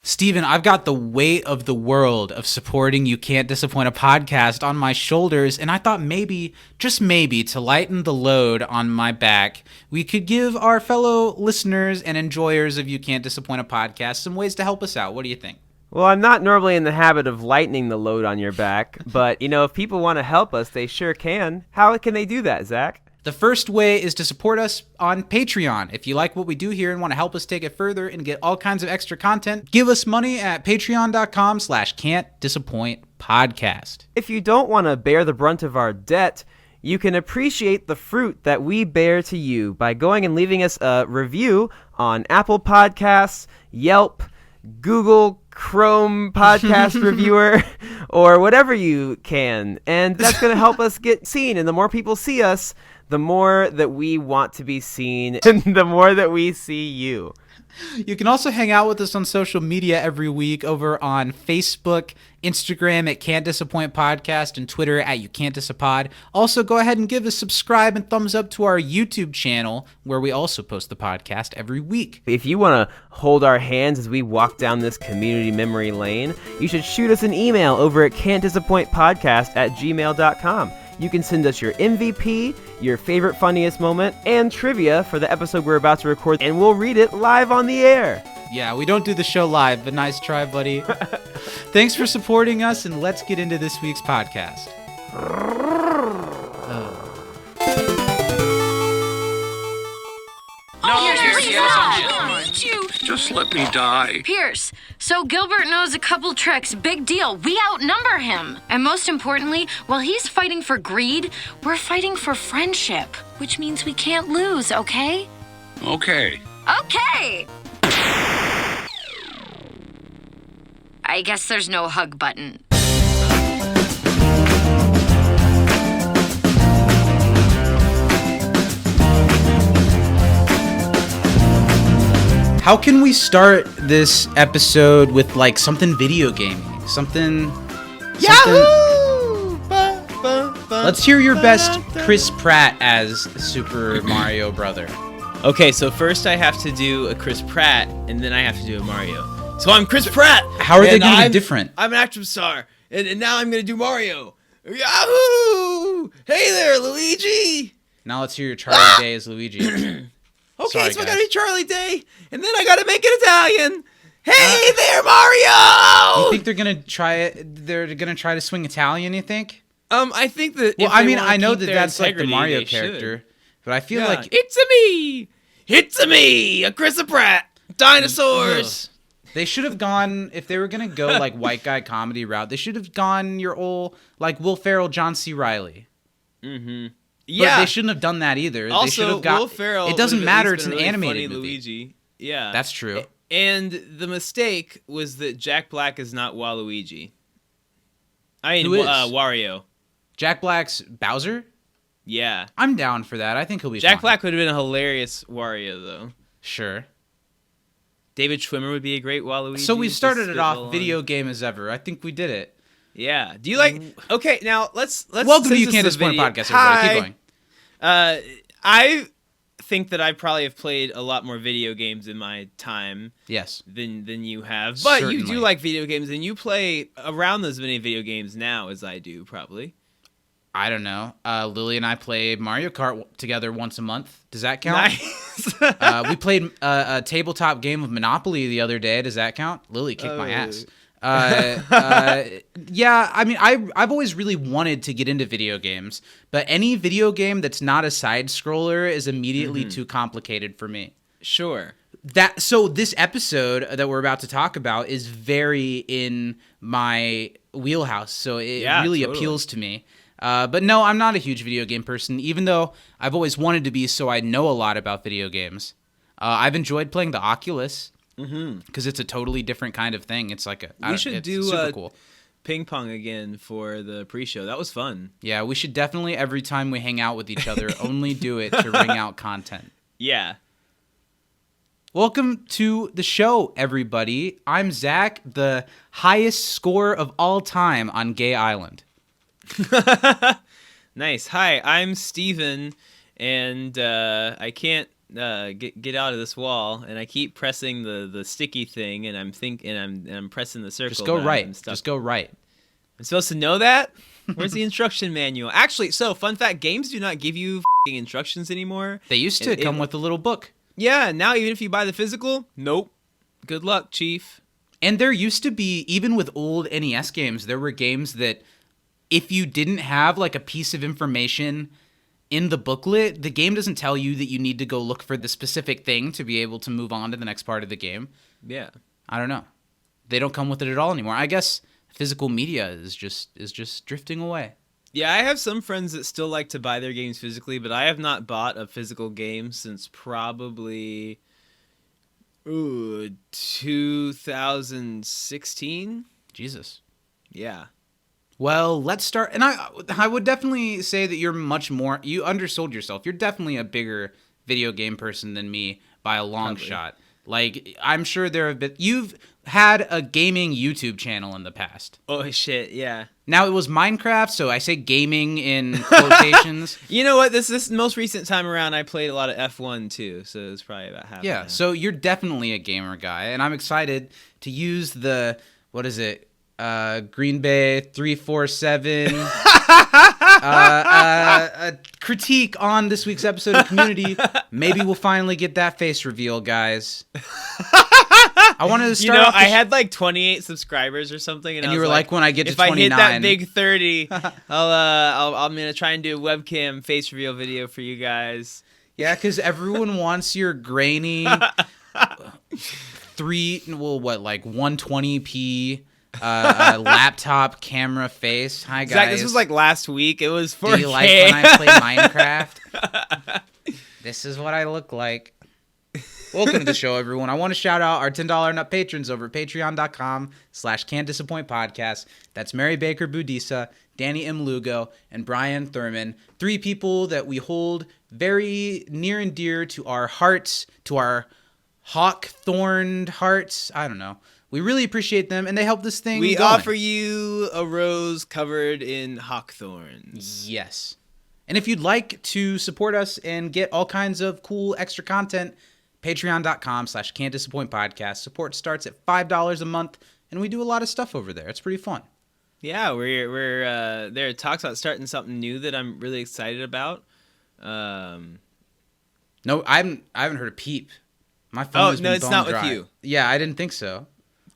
Steven, I've got the weight of the world of supporting You Can't Disappoint a Podcast on my shoulders, and I thought maybe, just maybe, to lighten the load on my back, we could give our fellow listeners and enjoyers of You Can't Disappoint a Podcast some ways to help us out. What do you think? Well, I'm not normally in the habit of lightening the load on your back, but, if people want to help us, they sure can. How can they do that, Zach? The first way is to support us on Patreon. If you like what we do here and want to help us take it further and get all kinds of extra content, give us money at patreon.com/can'tdisappointpodcast. If you don't want to bear the brunt of our debt, you can appreciate the fruit that we bear to you by going and leaving us a review on Apple Podcasts, Yelp, Google Chrome podcast reviewer, or whatever you can. And that's going to help us get seen. And the more people see us, the more that we want to be seen, and the more that we see you. You can also hang out with us on social media every week over on Facebook, Instagram at Can't Disappoint Podcast, and Twitter at You Can't Disapod. Also, go ahead and give a subscribe and thumbs up to our YouTube channel, where we also post the podcast every week. If you want to hold our hands as we walk down this community memory lane, you should shoot us an email over at can'tdisappointpodcast@gmail.com. You can send us your MVP, your favorite funniest moment, and trivia for the episode we're about to record, and we'll read it live on the air. Yeah, we don't do the show live, but nice try, buddy. Thanks for supporting us, and let's get into this week's podcast. Just let me die. Pierce, so Gilbert knows a couple tricks. Big deal. We outnumber him. And most importantly, while he's fighting for greed, we're fighting for friendship, which means we can't lose, okay? Okay. Okay! I guess there's no hug button. How can we start this episode with like something video gaming? Something. Yahoo! Let's hear your best Chris Pratt as Super Mario Brother. Okay, so first I have to do a Chris Pratt, and then I have to do a Mario. So I'm Chris Pratt! How are they going to be different? I'm an action star, and now I'm going to do Mario. Yahoo! Hey there, Luigi! Now let's hear your Charlie Day as Luigi. Okay, Sorry, so I guys. gotta be Charlie Day, and then I gotta make it Italian. Hey there, Mario! You think they're gonna try it? They're gonna try to swing Italian? You think? I think that. Well, if I they mean, wanna I know keep that their that's like the integrity, Mario they character, should. but I feel Yeah. like It's a me, a Chris Pratt, dinosaurs. they should have gone if they were gonna go like white guy comedy route. They should have gone your old like Will Ferrell, John C. Reilly. Mm-hmm. But Yeah. they shouldn't have done that either. They should Also, have got. Will Ferrell. It doesn't would have at matter. least It's an been a really animated funny movie. Luigi. Yeah, That's true. And the mistake was that Jack Black is not Waluigi. I mean, Who is? Wario. Jack Black's Bowser. Yeah. I'm down for that. I think he'll be Jack fine. Black would have been a hilarious Wario, though. Sure. David Schwimmer would be a great Waluigi. So we just started it spitball off on. video game as ever. I think we did it. Yeah. Do you like? Okay, now let's. Welcome to since You this Can't is a Disappoint video- Podcast, everybody. Keep going. I think that I probably have played a lot more video games in my time Yes. than you have. But you Certainly. do like video games, and you play around as many video games now as I do, probably. I don't know. Lily and I play Mario Kart together once a month. Does that count? Nice. We played a tabletop game of Monopoly the other day. Does that count? Lily kicked my ass. Yeah, I mean, I've always really wanted to get into video games, but any video game that's not a side scroller is immediately too complicated for me. Sure. So this episode that we're about to talk about is very in my wheelhouse, so it really totally appeals to me. But no, I'm not a huge video game person, even though I've always wanted to be, so I know a lot about video games. I've enjoyed playing the Oculus because it's a totally different kind of thing. It's like We should do super cool. ping pong again for the pre-show. That was fun. Yeah, we should definitely every time we hang out with each other only do it to wring out content. Yeah. Welcome to the show, everybody. I'm Zach, the highest score of all time on Gay Island. Nice. Hi, I'm Steven, and I can't get out of this wall, and I keep pressing the sticky thing, and I'm pressing the circle. Just go down, right. and stuff. Just go right. I'm supposed to know that? Where's the instruction manual? Actually, so fun fact: games do not give you f***ing instructions anymore. They used to come with a little book. Yeah, now even if you buy the physical, nope. Good luck, Chief. And there used to be, even with old NES games, there were games that if you didn't have like a piece of information in the booklet, the game doesn't tell you that you need to go look for the specific thing to be able to move on to the next part of the game. Yeah. I don't know. They don't come with it at all anymore. I guess physical media is just drifting away. Yeah, I have some friends that still like to buy their games physically, but I have not bought a physical game since probably 2016. Jesus. Yeah. Well, let's start. And I would definitely say that you're much more, you undersold yourself. You're definitely a bigger video game person than me by a long shot. Like, I'm sure you've had a gaming YouTube channel in the past. Oh, shit, yeah. Now, it was Minecraft, so I say gaming in quotations. You know what? This most recent time around, I played a lot of F1 too, so it was probably about half. Yeah, so you're definitely a gamer guy, and I'm excited to use the, what is it, Green Bay 347 a critique on this week's episode of Community. Maybe we'll finally get that face reveal, guys. I wanted to start off I had like 28 subscribers or something, and you were like, when I get to if 29, I hit that big 30, I'm gonna try and do a webcam face reveal video for you guys. Yeah, because everyone wants your grainy 120p laptop camera face. Hi guys. Zach, this was like last week. It was 4K. Do you like when I play Minecraft? This is what I look like. Welcome to the show, everyone. I want to shout out our $10 and up patrons over at patreon.com/can'tdisappointpodcast. That's Mary Baker Budisa, Danny M. Lugo, and Brian Thurman. 3 people that we hold very near and dear to our hearts, to our hawk-thorned hearts. I don't know. We really appreciate them, and they help this thing We going. offer you a rose covered in hawkthorns. Yes. And if you'd like to support us and get all kinds of cool extra content, patreon.com/can'tdisappointpodcast. Support starts at $5 a month, and we do a lot of stuff over there. It's pretty fun. Yeah, we're there. Talks about starting something new that I'm really excited about. No, I haven't heard a peep. My phone has been it's bone not dry. with you. Yeah, I didn't think so.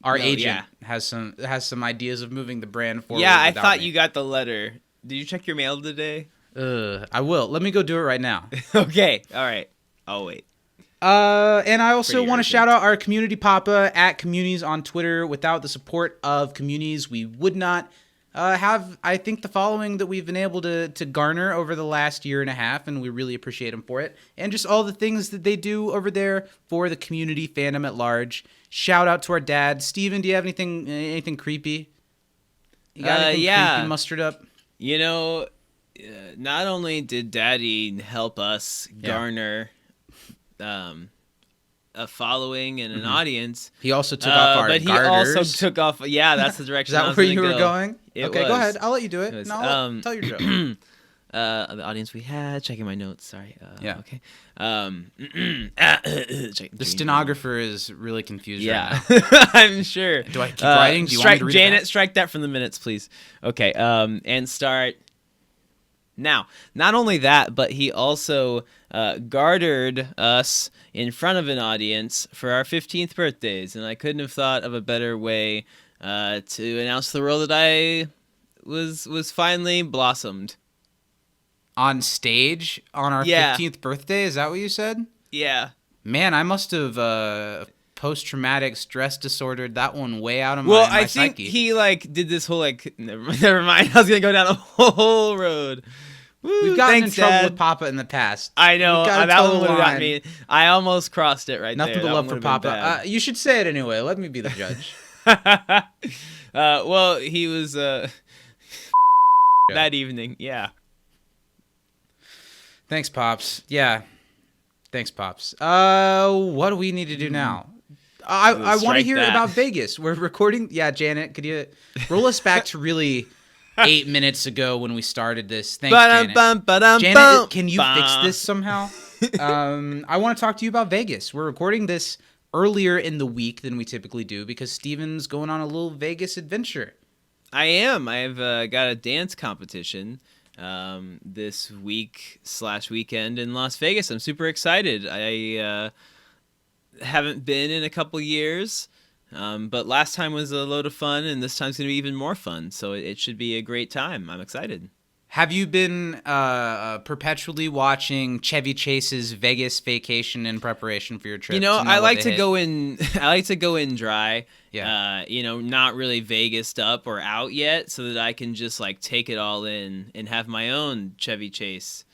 Our agent yeah. has some ideas of moving the brand forward. Yeah, I without thought me. you got the letter. Did you check your mail today? I will. Let me go do it right now. Okay, all right. I'll wait. And I also Pretty want to urgent. shout out our community papa at Communities on Twitter. Without the support of Communities, we would not have, I think, the following that we've been able to garner over the last year and a half, and we really appreciate them for it. And just all the things that they do over there for the community fandom at large. Shout out to our dad. Steven, do you have anything creepy? You got anything creepy mustered up? You know, not only did Daddy help us garner a following and an audience, he also took off our but he garters. also took off. Yeah, that's the direction. Is I that was where gonna you were go. going? It Okay, was. go ahead. I'll let you do it. It was, No, tell your joke. The audience we had. Checking my notes. Sorry. Yeah. Okay. The stenographer is really confused right Yeah, now. I'm sure. Do I keep writing? Do you want me to read it Janet, back? strike that from the minutes, please. Okay. And start. Now, not only that, but he also gartered us in front of an audience for our 15th birthdays, and I couldn't have thought of a better way to announce to the world that I was finally blossomed. On stage on our 15th birthday? Is that what you said? Yeah. Man, I must have post-traumatic stress disordered that one way out of Well, my I think psyche. he did this whole never mind. I was gonna go down a whole road. Woo, We've gotten thanks, in trouble Dad. with Papa in the past. I know We've got a that one total would have got line. me. I almost crossed it right Nothing there. but That love one for would've been Papa. bad. You should say it anyway. Let me be the judge. Well, he was that evening. Yeah. Thanks, Pops. Yeah. Thanks, Pops. What do we need to do now? I want to Strike hear that. about Vegas. We're recording. Yeah, Janet, could you roll us back to really 8 minutes ago when we started this? Thanks, Janet. Janet, can you fix this somehow? I want to talk to you about Vegas. We're recording this earlier in the week than we typically do because Steven's going on a little Vegas adventure. I am. I've got a dance competition this weekend in Las Vegas. I'm super excited. I haven't been in a couple years, but last time was a load of fun, and this time's going to be even more fun. So it should be a great time. I'm excited. Have you been perpetually watching Chevy Chase's Vegas vacation in preparation for your trip? You know, to I what like they to hit? go in. I like to go in dry. Yeah. Not really Vegased up or out yet, so that I can just like take it all in and have my own Chevy Chase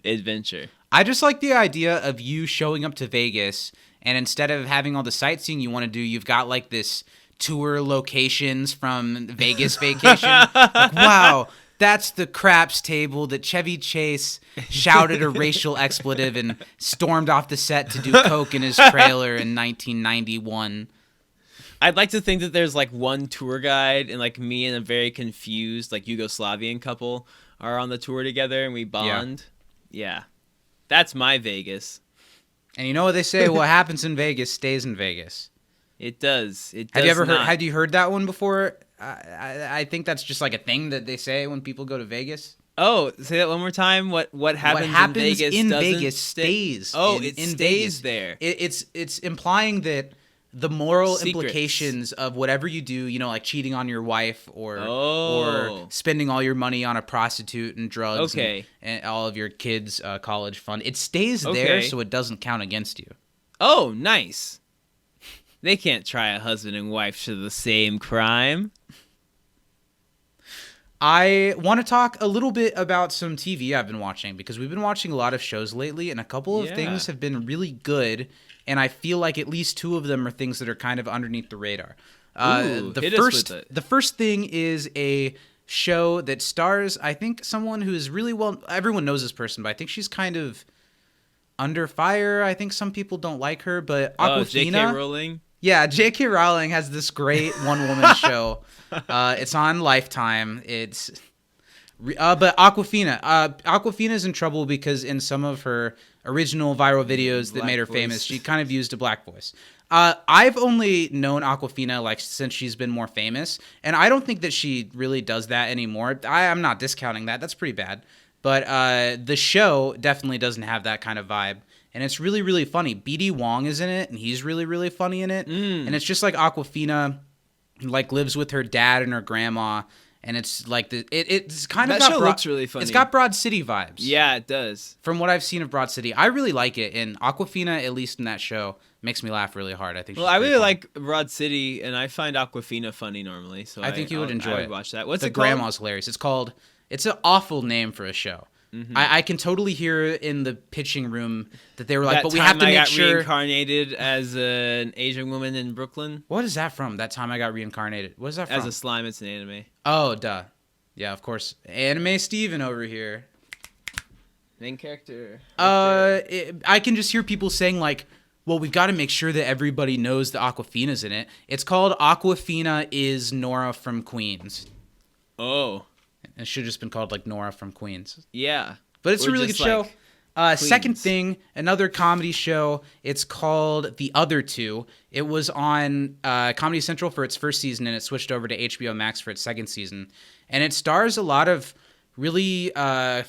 adventure. I just like the idea of you showing up to Vegas, and instead of having all the sightseeing you want to do, you've got like this tour locations from Vegas vacation. Like, wow, that's the craps table that Chevy Chase shouted a racial expletive and stormed off the set to do coke in his trailer in 1991. I'd like to think that there's like one tour guide, and like me and a very confused like Yugoslavian couple are on the tour together, and we bond. Yeah. That's my Vegas. And you know what they say? What happens in Vegas stays in Vegas. It does. It does. Have you ever heard? not. Had you heard that one before? I think that's just like a thing that they say when people go to Vegas. Oh, say that one more time. What happens, What happens in Vegas, Vegas stays. Oh, in, it in stays Vegas. there. It's implying that the moral Secrets. implications of whatever you do, like cheating on your wife or spending all your money on a prostitute and drugs, Okay. and all of your kids' college fund, it stays there, Okay. so it doesn't count against you. Oh, nice. They can't try a husband and wife to the same crime. I want to talk a little bit about some TV I've been watching because we've been watching a lot of shows lately, and a couple of things have been really good, and I feel like at least two of them are things that are kind of underneath the radar. Ooh, hit us with it. The first thing is a show that stars, I think, someone who is really well. Everyone knows this person, but I think she's kind of under fire. I think some people don't like her, but Awkwafina. J.K. Rowling. Yeah, J.K. Rowling has this great one-woman show. It's on Lifetime. But Awkwafina's in trouble because in some of her original viral videos that Black made her voice. famous, she kind of used a black voice. I've only known Awkwafina like since she's been more famous, and I don't think that she really does that anymore. I'm not discounting that. That's pretty bad. But the show definitely doesn't have that kind of vibe. And it's really, really funny. BD Wong is in it, and he's really, really funny in it. And it's just like Awkwafina, like lives with her dad and her grandma, and it's like it's kind of That show looks really funny. It's got Broad City vibes. Yeah, it does. From what I've seen of Broad City, I really like it. And Awkwafina, at least in that show, makes me laugh really hard. I think. Well, she's I pretty really funny. like Broad City, and I find Awkwafina funny normally. So I think you would enjoy I would it. watch that. What's the it called? grandma's hilarious. It's an awful name for a show. I can totally hear in the pitching room that they were like, That but we have to time I make got sure. reincarnated as an Asian woman in Brooklyn. What is that from? That time I got reincarnated. What is that from? As a slime, it's an anime. Oh, duh. Yeah, of course. Anime Steven over here. Main character. I can just hear people saying like, well, we've got to make sure that everybody knows that Awkwafina's in it. It's called Awkwafina is Nora from Queens. Oh, It should have just been called like Nora from Queens. yeah. But it's Or a really good just, show. like, Second Queens. thing, another comedy show. It's called The Other Two. It was on Comedy Central for its first season, and it switched over to HBO Max for its second season. And it stars a lot of really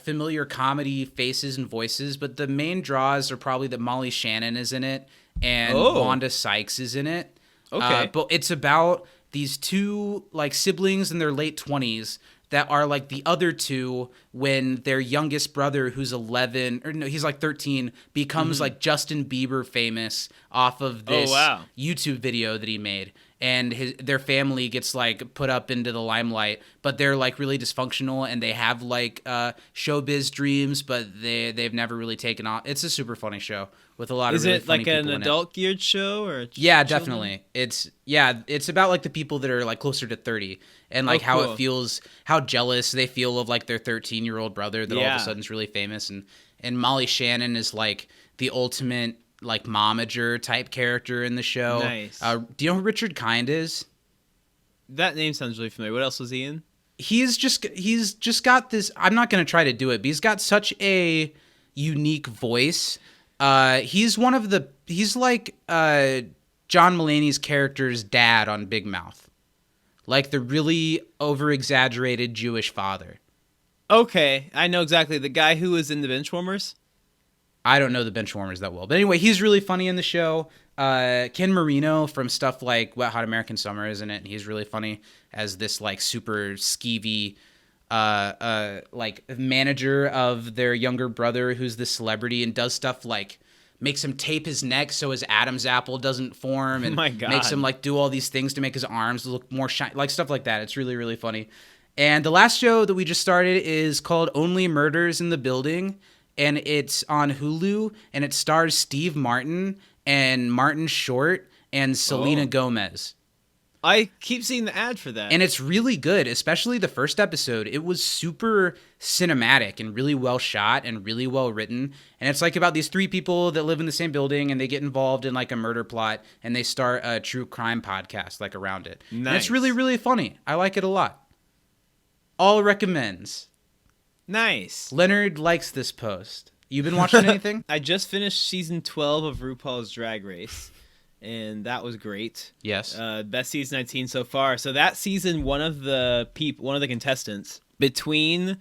familiar comedy faces and voices, but the main draws are probably that Molly Shannon is in it and Oh. Wanda Sykes is in it. Okay. But it's about these two like siblings in their late 20s that are like the other two when their youngest brother, who's 11, or no, he's like 13, becomes like Justin Bieber famous off of this wow. YouTube video that he made. And their family gets like put up into the limelight, but they're like really dysfunctional and they have like showbiz dreams, but they've never really taken off. It's a super funny show with a lot Is of really it funny like an people in it. adult geared show or? Yeah, children? definitely. It's about like the people that are like closer to 30 and like how cool. it feels, how jealous they feel of like their 13-year-old brother that all of Yeah. a sudden is really famous, and Molly Shannon is like the ultimate like momager type character in the show. Nice. Do you know who Richard Kind is? That name sounds really familiar. What else was he in? he's just got this. I'm not going to try to do it, but he's got such a unique voice. He's like John Mulaney's character's dad on Big Mouth, like the really over-exaggerated Jewish father. Okay, I know exactly. The guy who was in the Benchwarmers? I don't know the Benchwarmers that well. But anyway, he's really funny in the show. Ken Marino from stuff like Wet Hot American Summer is in it. And he's really funny as this like super skeevy like manager of their younger brother who's this celebrity and does stuff like makes him tape his neck so his Adam's apple doesn't form and my God. makes him like do all these things to make his arms look more shiny, like stuff like that. It's really, really funny. And the last show that we just started is called Only Murders in the Building, and it's on Hulu, and it stars Steve Martin and Martin Short and Selena Gomez. I keep seeing the ad for that. And it's really good, especially the first episode. It was super cinematic and really well shot and really well written. And it's like about these three people that live in the same building and they get involved in like a murder plot and they start a true crime podcast like around it. Nice. And it's really, really funny. I like it a lot. All recommends. Nice. Leonard likes this post. You been watching anything? I just finished season 12 of RuPaul's Drag Race, and that was great. Yes. Best season I've seen so far. So that season, one of the contestants between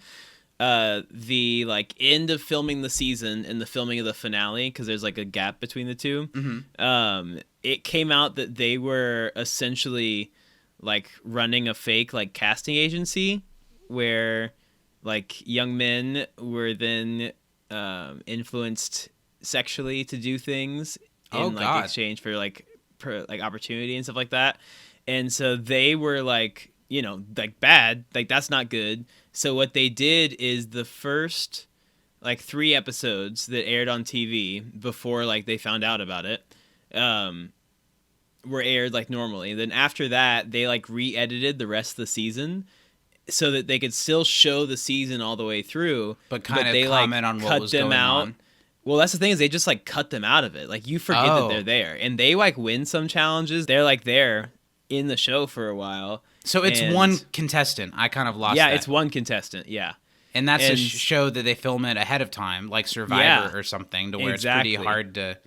the like end of filming the season and the filming of the finale, because there's like a gap between the two. Mm-hmm. It came out that they were essentially like running a fake like casting agency where like young men were then influenced sexually to do things in like exchange for like opportunity and stuff like that. And so they were like, you know, like bad, like that's not good. So what they did is the first like 3 episodes that aired on TV before like they found out about it were aired like normally. Then after that, they like re-edited the rest of the season so that they could still show the season all the way through, but kind of they comment like on what cut was them going out. on. Well, that's the thing is they just like cut them out of it. Like you forget that they're there, and they like win some challenges. They're like there in the show for a while. So it's one contestant. I kind of lost that. Yeah, it's one contestant. Yeah. And that's a show that they film it ahead of time, like Survivor or something, to where it's pretty hard to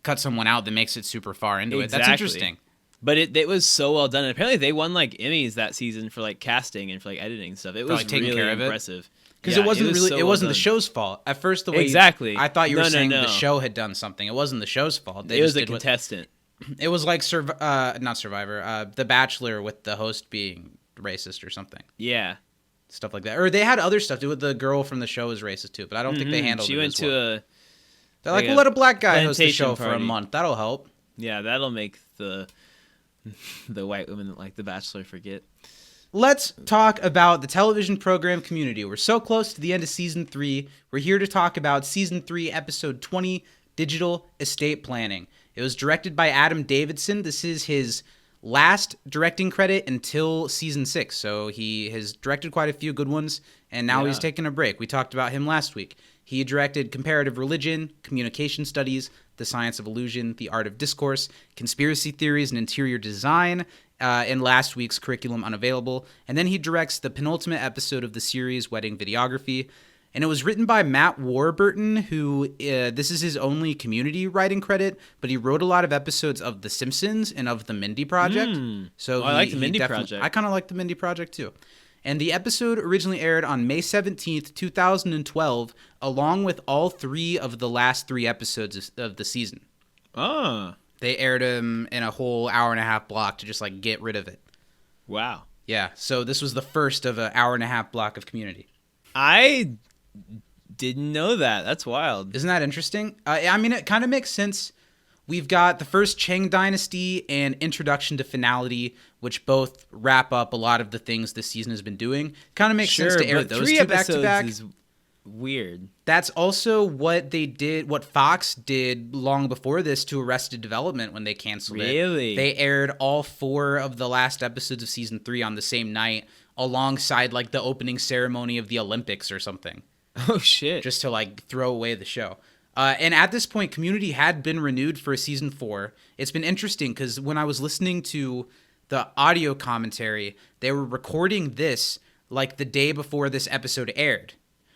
cut someone out that makes it super far into it. That's interesting. But it was so well done. And apparently they won like Emmys that season for like casting and for like editing stuff. It was taking really care of impressive. Because it wasn't the show's fault. At first, the way I thought you were saying the show had done something. It wasn't the show's fault. It was a contestant. It was like not Survivor, The Bachelor with the host being racist or something. Yeah. Stuff like that. Or they had other stuff. The girl from the show was racist too, but I don't think they handled it as well. They're like, we'll let a black guy host the show for a month. That'll help. Yeah, that'll make the white women that like The Bachelor forget. Let's talk about the television program Community. We're so close to the end of Season 3. We're here to talk about Season 3, Episode 20, Digital Estate Planning. It was directed by Adam Davidson. This is his last directing credit until Season 6. So he has directed quite a few good ones, and now he's taking a break. We talked about him last week. He directed Comparative Religion, Communication Studies, The Science of Illusion, The Art of Discourse, Conspiracy Theories and Interior Design, in last week's Curriculum Unavailable. And then he directs the penultimate episode of the series, Wedding Videography. And it was written by Matt Warburton, who this is his only Community writing credit, but he wrote a lot of episodes of The Simpsons and of The Mindy Project. So I like The Mindy Project. I kind of like The Mindy Project too. And the episode originally aired on May 17th, 2012, along with all 3 of the last 3 episodes of the season. Oh. They aired them in a whole hour-and-a-half block to just, like, get rid of it. Wow. Yeah, so this was the first of an hour-and-a-half block of Community. I didn't know that. That's wild. Isn't that interesting? I mean, it kind of makes sense. We've got the first Qing Dynasty and Introduction to Finality, which both wrap up a lot of the things this season has been doing. Kind of makes sense to air those 2 back-to-back. Is weird. That's also what they did, what Fox did long before this to Arrested Development when they canceled it. Really? They aired all 4 of the last episodes of Season 3 on the same night, alongside, like, the opening ceremony of the Olympics or something. Oh, shit. Just to, like, throw away the show. And at this point, Community had been renewed for Season 4. It's been interesting because when I was listening to the audio commentary, they were recording this like the day before this episode aired.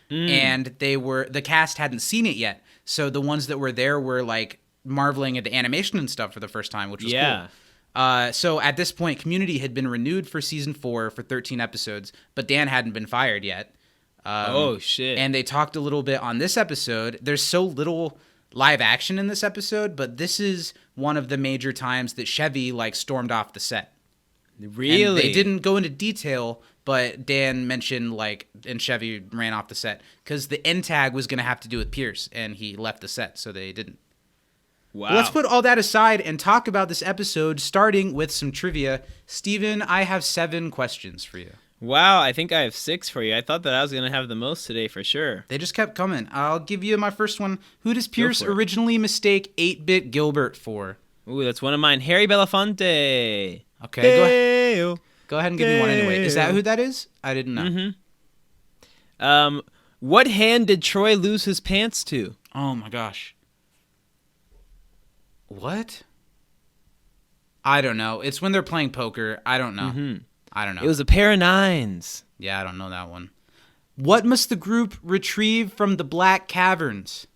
And the cast hadn't seen it yet. So the ones that were there were like marveling at the animation and stuff for the first time, which was cool. So at this point, Community had been renewed for season 4 for 13 episodes, but Dan hadn't been fired yet. Oh, shit. And they talked a little bit on this episode. There's so little live action in this episode, but this is one of the major times that Chevy like stormed off the set. Really? And they didn't go into detail, but Dan mentioned like, and Chevy ran off the set because the end tag was going to have to do with Pierce, and he left the set, so they didn't. Wow. Well, let's put all that aside and talk about this episode, starting with some trivia. Steven, I have 7 questions for you. Wow, I think I have 6 for you. I thought that I was going to have the most today for sure. They just kept coming. I'll give you my first one. Who does Pierce for it. originally mistake 8-Bit Gilbert for? Ooh, that's one of mine. Harry Belafonte. Okay, Hey-o. go ahead and give me one anyway. Is that who that is? I didn't know. What hand did Troy lose his pants to? Oh my gosh. What? I don't know. It's when they're playing poker. I don't know. I don't know. It was a pair of 9s. Yeah, I don't know that one. What must the group retrieve from the Black Caverns?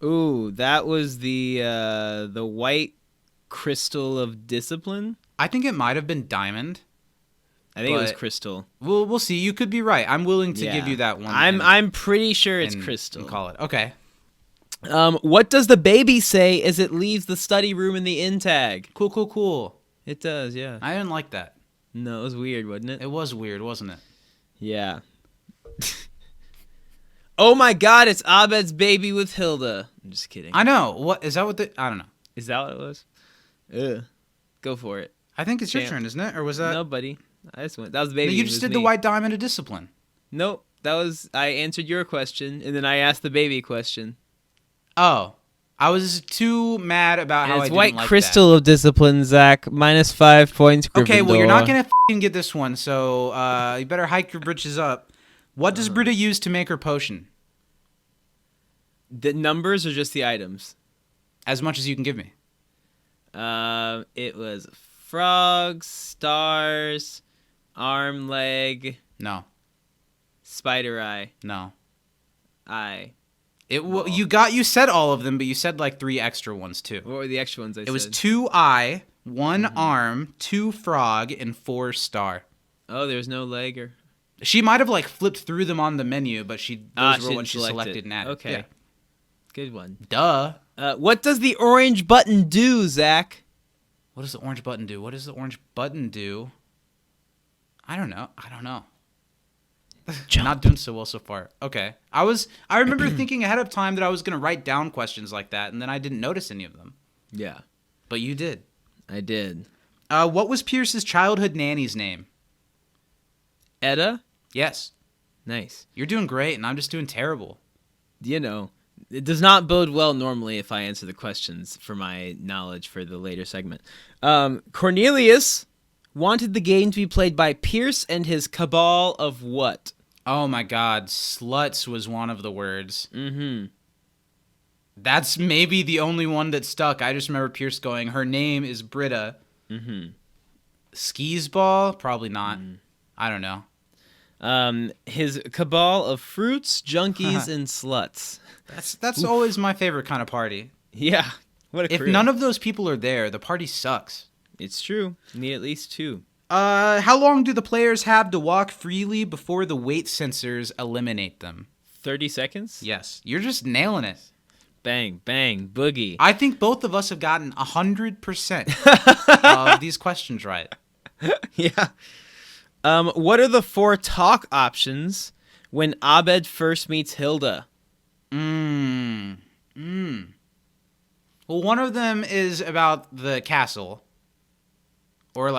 Ooh, that was the white crystal of discipline. I think it might have been Diamond. I think it was But- crystal. We'll see. You could be right. I'm willing to give you that one. I'm pretty sure it's and crystal. call it. Okay. What does the baby say as it leaves the study room in the in tag? Cool. It does, yeah. I didn't like that. No, it was weird, wasn't it? It was weird, wasn't it? Yeah. Oh my God, it's Abed's baby with Hilda. I'm just kidding. I know. What is that? I don't know. Is that what it was? Ugh. Go for it. I think it's your Champ. turn, isn't it? Or was that? No, buddy. I just went. That was the No, baby. you It just was did me. the White Diamond of Discipline. Nope. That was. I answered your question, and then I asked the baby question. Oh, I was too mad about how And I it's didn't White like Crystal of Discipline, Zach. -5 points. that. Okay, well you're not Gryffindor. gonna get this one, so you better hike your britches up. What does Britta use to make her potion? The numbers or just the items? As much as you can give me. It was frogs, stars, arm, leg, No. spider eye, No. eye. You said all of them, but you said like 3 extra ones too. What were the extra ones I said? It was 2 eye, 1 arm, 2 frog, and 4 star. Oh, there's no leg or. She might have like flipped through them on the menu, but those were she what she selected. selected and added. Okay. Yeah. Good one. Duh. What does the orange button do, Zach? What does the orange button do? What does the orange button do? I don't know. Not doing so well so far. Okay. I remember thinking ahead of time that I was going to write down questions like that, and then I didn't notice any of them. Yeah, But you did. I did. What was Pierce's childhood nanny's name? Etta? Yes. Nice. You're doing great, and I'm just doing terrible. You know, it does not bode well normally if I answer the questions for my knowledge for the later segment. Cornelious wanted the game to be played by Pierce and his cabal of what? Oh my god, sluts was one of the words. Mm-hmm. That's maybe the only one that stuck. I just remember Pierce going, her name is Britta. Mm-hmm. Skis ball? Probably not. I don't know. His cabal of fruits, junkies, and sluts. That's always my favorite kind of party. Yeah. What a If crew. none of those people are there, the party sucks. It's true. You need at least 2. How long do the players have to walk freely before the weight sensors eliminate them? 30 seconds? Yes. You're just nailing it. Bang, bang, boogie. I think both of us have gotten 100% of these questions right. Yeah. What are the 4 talk options when Abed first meets Hilda? Well, one of them is about the castle. Or,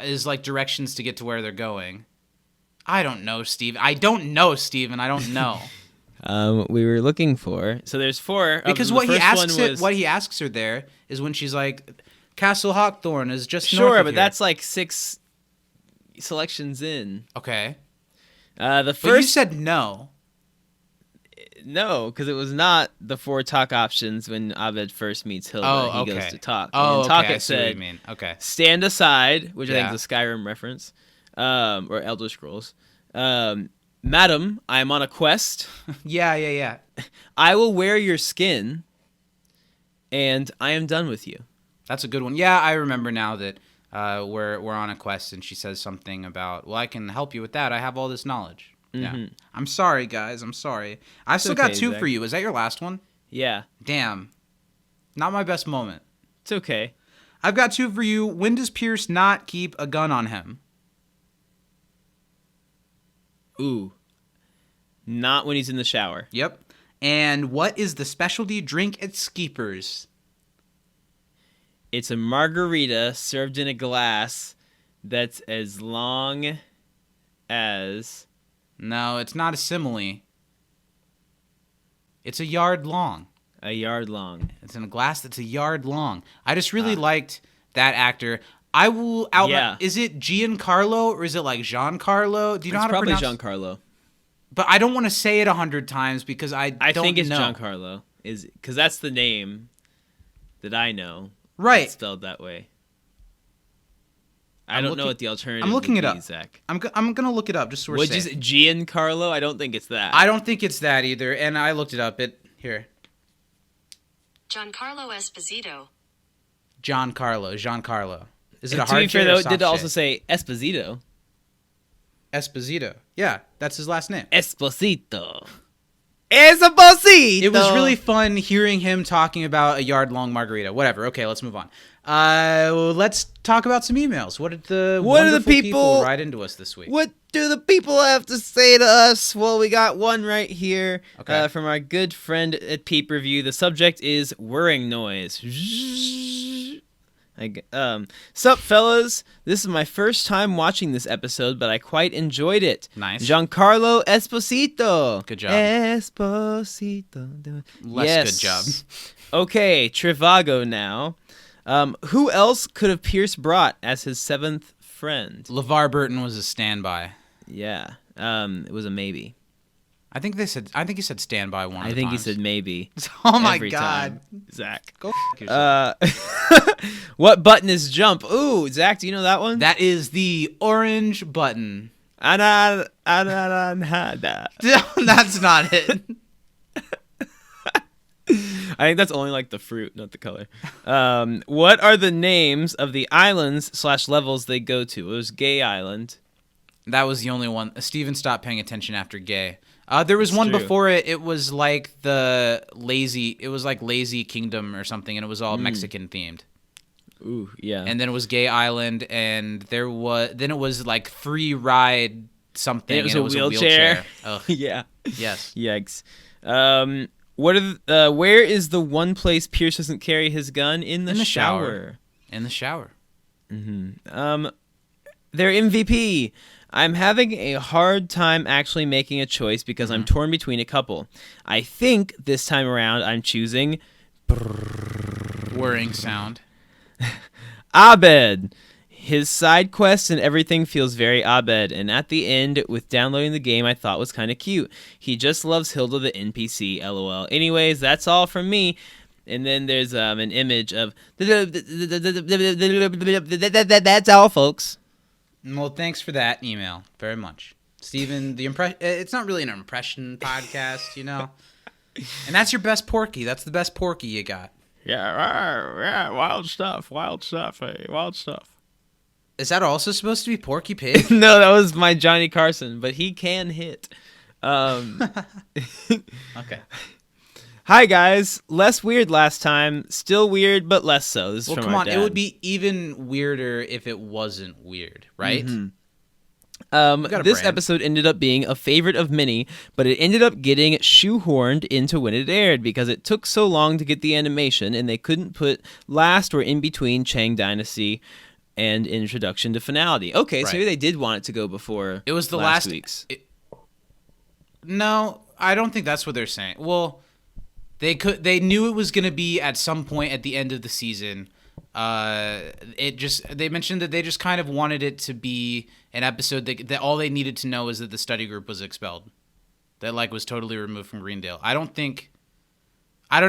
is directions to get to where they're going. I don't know, Steve. I don't know. We were looking for. So there's 4. Because The what he first one what he asks her there is when she's like, Castle Hawthorne is just north Sure, of but here. that's like 6 selections in. Okay. The But you first said no. no, because it was not the 4 talk options when Abed first meets Hilda. Oh, He okay. goes to talk. Oh, in talk okay. I it see what you said, mean. Okay. stand aside, which I Yeah. think is a Skyrim reference, or Elder Scrolls. Madam, I am on a quest. Yeah. I will wear your skin, and I am done with you. That's a good one. Yeah, I remember now that we're on a quest, and she says something about, well, I can help you with that. I have all this knowledge. Yeah. I'm sorry, guys. I'm sorry. I still got okay, 2 Zach. for you. Is that your last one? Yeah, Damn. Not my best moment. it's okay. I've got 2 for you. When does Pierce not keep a gun on him? Ooh. Not when he's in the shower. Yep. And what is the specialty drink at Skeepers? It's a margarita served in a glass that's as long as... No, it's not a simile. It's a yard long. a yard long. It's in a glass that's a yard long. I just really liked that actor. I will out. Yeah. Is it Giancarlo or is it like Giancarlo? Do you know how to probably pronounce? Giancarlo. But I don't want to say it 100 times because I don't think it's know. Giancarlo. Is because that's the name that I know. Right. It's spelled that way. I don't know what the alternative. I'm looking would it be, up. Zach. I'm gonna look it up just so we're What'd you safe. say? Giancarlo? I don't think it's that. I don't think it's that either, and I looked it up. Here. Giancarlo Esposito. Giancarlo. Is it And a to hard be fair, J or though, a it soft did J? also say Esposito. Esposito. Yeah, that's his last name. Esposito. Esposito. It was really fun hearing him talking about a yard-long margarita. Whatever. Okay, let's move on. Let's talk about some emails. What did the wonderful people write into us this week? What do the people have to say to us? Well, we got one right here from our good friend at Peep Review. The subject is whirring noise. Sup, fellas? This is my first time watching this episode, but I quite enjoyed it. Nice. Giancarlo Esposito. Good job. Esposito. Good job. Okay, Trivago now. Who else could have Pierce brought as his seventh friend? LeVar Burton was a standby. Yeah. It was a maybe. I think he said standby one. I think he said maybe. Oh my every god, time. Zach. Go f- yourself. What button is jump? Ooh, Zach, do you know that one? That is the orange button. That's That's not it. I think that's only like the fruit, not the color. What are the names of the islands/levels they go to? It was Gay Island. That was the only one. Steven stopped paying attention after Gay. There was one true. before it. It was like Lazy Kingdom or something, and it was all Mexican themed. Ooh, yeah. And then it was Gay Island, and it was like free ride something. And it was and a wheelchair. Ugh. Yeah. Yes. Yikes. Where is the one place Pierce doesn't carry his gun? In the shower. In the shower. Their MVP. I'm having a hard time actually making a choice because I'm torn between a couple. I think this time around I'm choosing Whirring sound. Abed. His side quests and everything feels very Abed, and at the end, with downloading the game, I thought was kind of cute. He just loves Hilda the NPC, lol. Anyways, that's all from me. And then there's an image of... That's all, folks. Well, thanks for that email very much, Steven. It's not really an impression podcast, you know. And that's your best Porky. That's the best Porky you got. Yeah, wild stuff, hey, wild stuff. Is that also supposed to be Porky Pig? No, that was my Johnny Carson, but he can hit. Okay. Hi guys, less weird last time, still weird but less so. This is Well, from come our on. dad. It would be even weirder if it wasn't weird, right? This brand. episode ended up being a favorite of many, but it ended up getting shoehorned into when it aired because it took so long to get the animation and they couldn't put last or in between Chang Dynasty and introduction to finality. Okay, so Right. maybe they did want it to go before It was the last last week's. No, I don't think that's what they're saying. Well, they knew it was going to be at some point at the end of the season. They mentioned that they just kind of wanted it to be an episode that all they needed to know is that the study group was expelled. That was totally removed from Greendale. I don't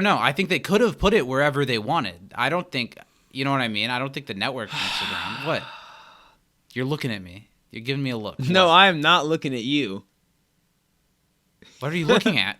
know. I think they could have put it wherever they wanted. I don't think, you know what I mean? I don't think the network messed around. What? You're looking at me. You're giving me a look. No, I am not looking at you. What are you looking at?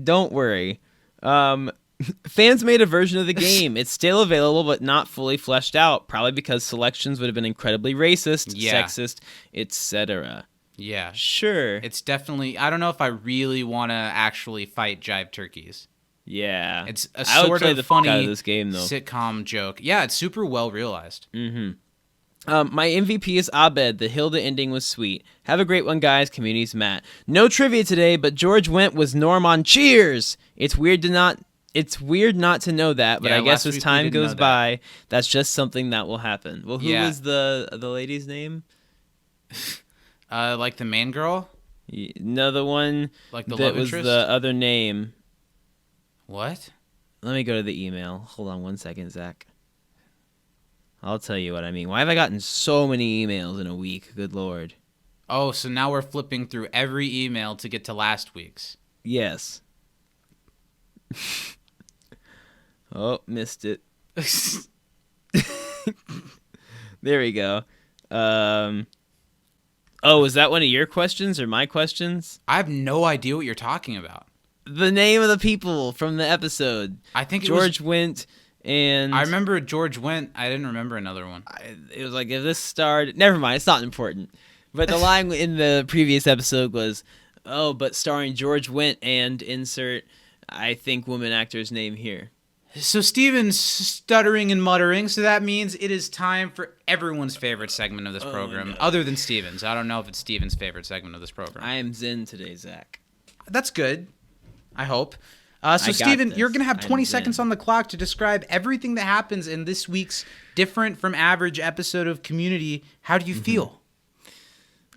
Don't worry. Fans made a version of the game. It's still available, but not fully fleshed out. Probably because selections would have been incredibly racist, sexist, etc. Yeah. Sure. It's definitely... I don't know if I really want to actually fight jive turkeys. Yeah. It's a I would sort play of the fuck funny out of this game, though. sitcom joke. Yeah, it's super well realized. My MVP is Abed. The Hilda ending was sweet. Have a great one, guys. Community's Matt. No trivia today, but George Wendt was Norm on Cheers. It's weird not to know that, but Yeah, I guess last as week we time didn't know goes that. by, that's just something that will happen. Well, who Yeah. was the lady's name? Like the main girl? No, the one Like the that love was interest? the other name. What? Let me go to the email. Hold on one second, Zach. I'll tell you what I mean. Why have I gotten so many emails in a week? Good Lord. Oh, so now we're flipping through every email to get to last week's. Yes. Oh, missed it. There we go. Oh, is that one of your questions or my questions? I have no idea what you're talking about. The name of the people from the episode. I think George Wendt and... I remember George Wendt. I didn't remember another one. It was like, if this starred... Never mind, it's not important. But the line in the previous episode was, oh, but starring George Wendt and insert, I think, woman actor's name here. So Steven's stuttering and muttering, so that means it is time for everyone's favorite segment of this program, other than Steven's. I don't know if it's Steven's favorite segment of this program. I am zen today, Zach. That's good, I hope. So got Steven, this. you're going to have I'm 20 zen. seconds on the clock to describe everything that happens in this week's different from average episode of Community. How do you feel?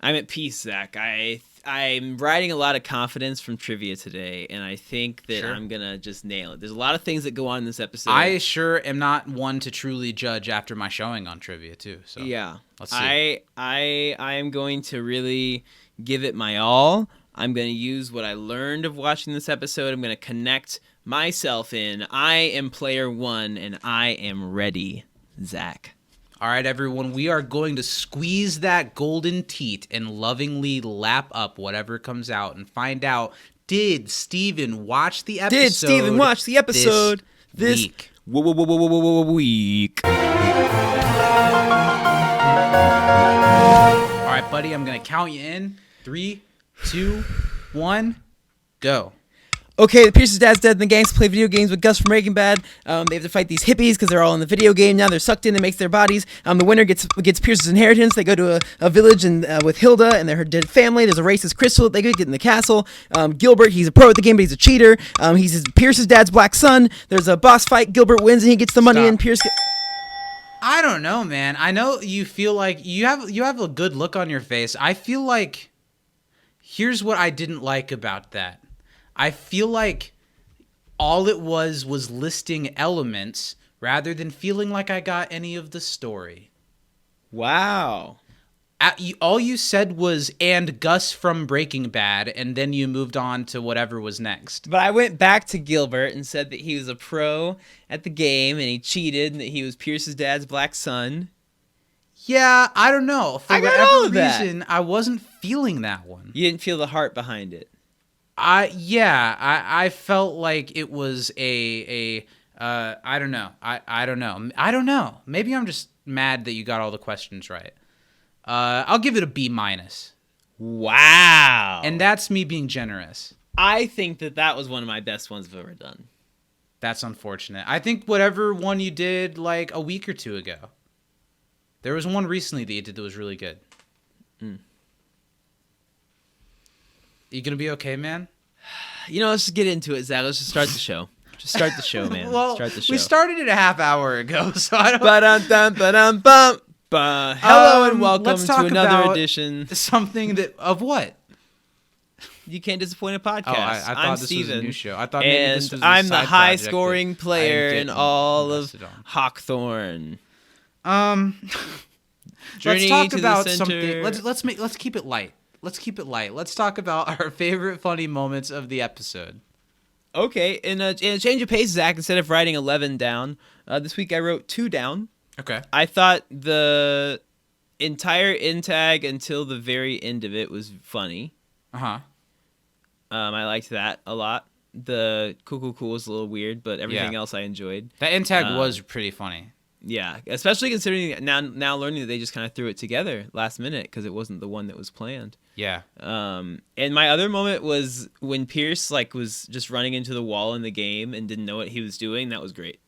I'm at peace, Zach. I'm riding a lot of confidence from trivia today, and I think that Sure. I'm going to just nail it. There's a lot of things that go on in this episode. I sure am not one to truly judge after my showing on trivia, too. So Yeah. let's see. I am going to really give it my all. I'm going to use what I learned of watching this episode. I'm going to connect myself in. I am player one, and I am ready, Zach. All right, everyone, we are going to squeeze that golden teat and lovingly lap up whatever comes out and find out, did Steven watch the episode? Did Steven watch the episode this week? week? All right, buddy, I'm going to count you in. 3, 2, 1, go. Okay, the Pierce's dad's dead, and the gangs play video games with Gus from Breaking Bad. They have to fight these hippies because they're all in the video game now. They're sucked in. They make their bodies. The winner gets Pierce's inheritance. They go to a village and with Hilda and her dead family. There's a racist crystal that they could get in the castle. Gilbert, he's a pro at the game, but he's a cheater. He's Pierce's dad's black son. There's a boss fight. Gilbert wins, and he gets the money, Stop. and Pierce... I don't know, man. I know you feel like you have a good look on your face. I feel like here's what I didn't like about that. I feel like all it was listing elements rather than feeling like I got any of the story. Wow. All you said was, and Gus from Breaking Bad, and then you moved on to whatever was next. But I went back to Gilbert and said that he was a pro at the game, and he cheated, and that he was Pierce's dad's black son. Yeah, I don't know. For I got all whatever of that. reason, I wasn't feeling that one. You didn't feel the heart behind it. I felt like it was I don't know. I don't know. Maybe I'm just mad that you got all the questions right. I'll give it a B-. Wow. And that's me being generous. I think that was one of my best ones I've ever done. That's unfortunate. I think whatever one you did like a week or two ago. There was one recently that you did that was really good. You gonna be okay, man? You know, let's just get into it, Zach. Let's just start the show. Just start the show, man. Well, start the show. we started it a half hour ago, so I don't... Ba-dum-dum-ba-dum-bum. Hello and welcome let's to talk another about edition. Something that... Of what? You Can't Disappoint a Podcast. Oh, I thought I'm this Steven, was a new show. I thought maybe and this was a I'm the side project that high-scoring I player in didn't all of invest it on. Hawkthorne. Let's Journey talk to the about center. something. Let's keep it light. Let's keep it light. Let's talk about our favorite funny moments of the episode. Okay, in a change of pace, Zach, instead of writing 11 down, this week I wrote 2 down. Okay. I thought it entire intag until the very end of it was funny. Uh-huh. I liked that a lot. The cool was a little weird, but everything else I enjoyed. That intag was pretty funny. Yeah, especially considering now learning that they just kind of threw it together last minute because it wasn't the one that was planned. Yeah. And my other moment was when Pierce was just running into the wall in the game and didn't know what he was doing. That was great.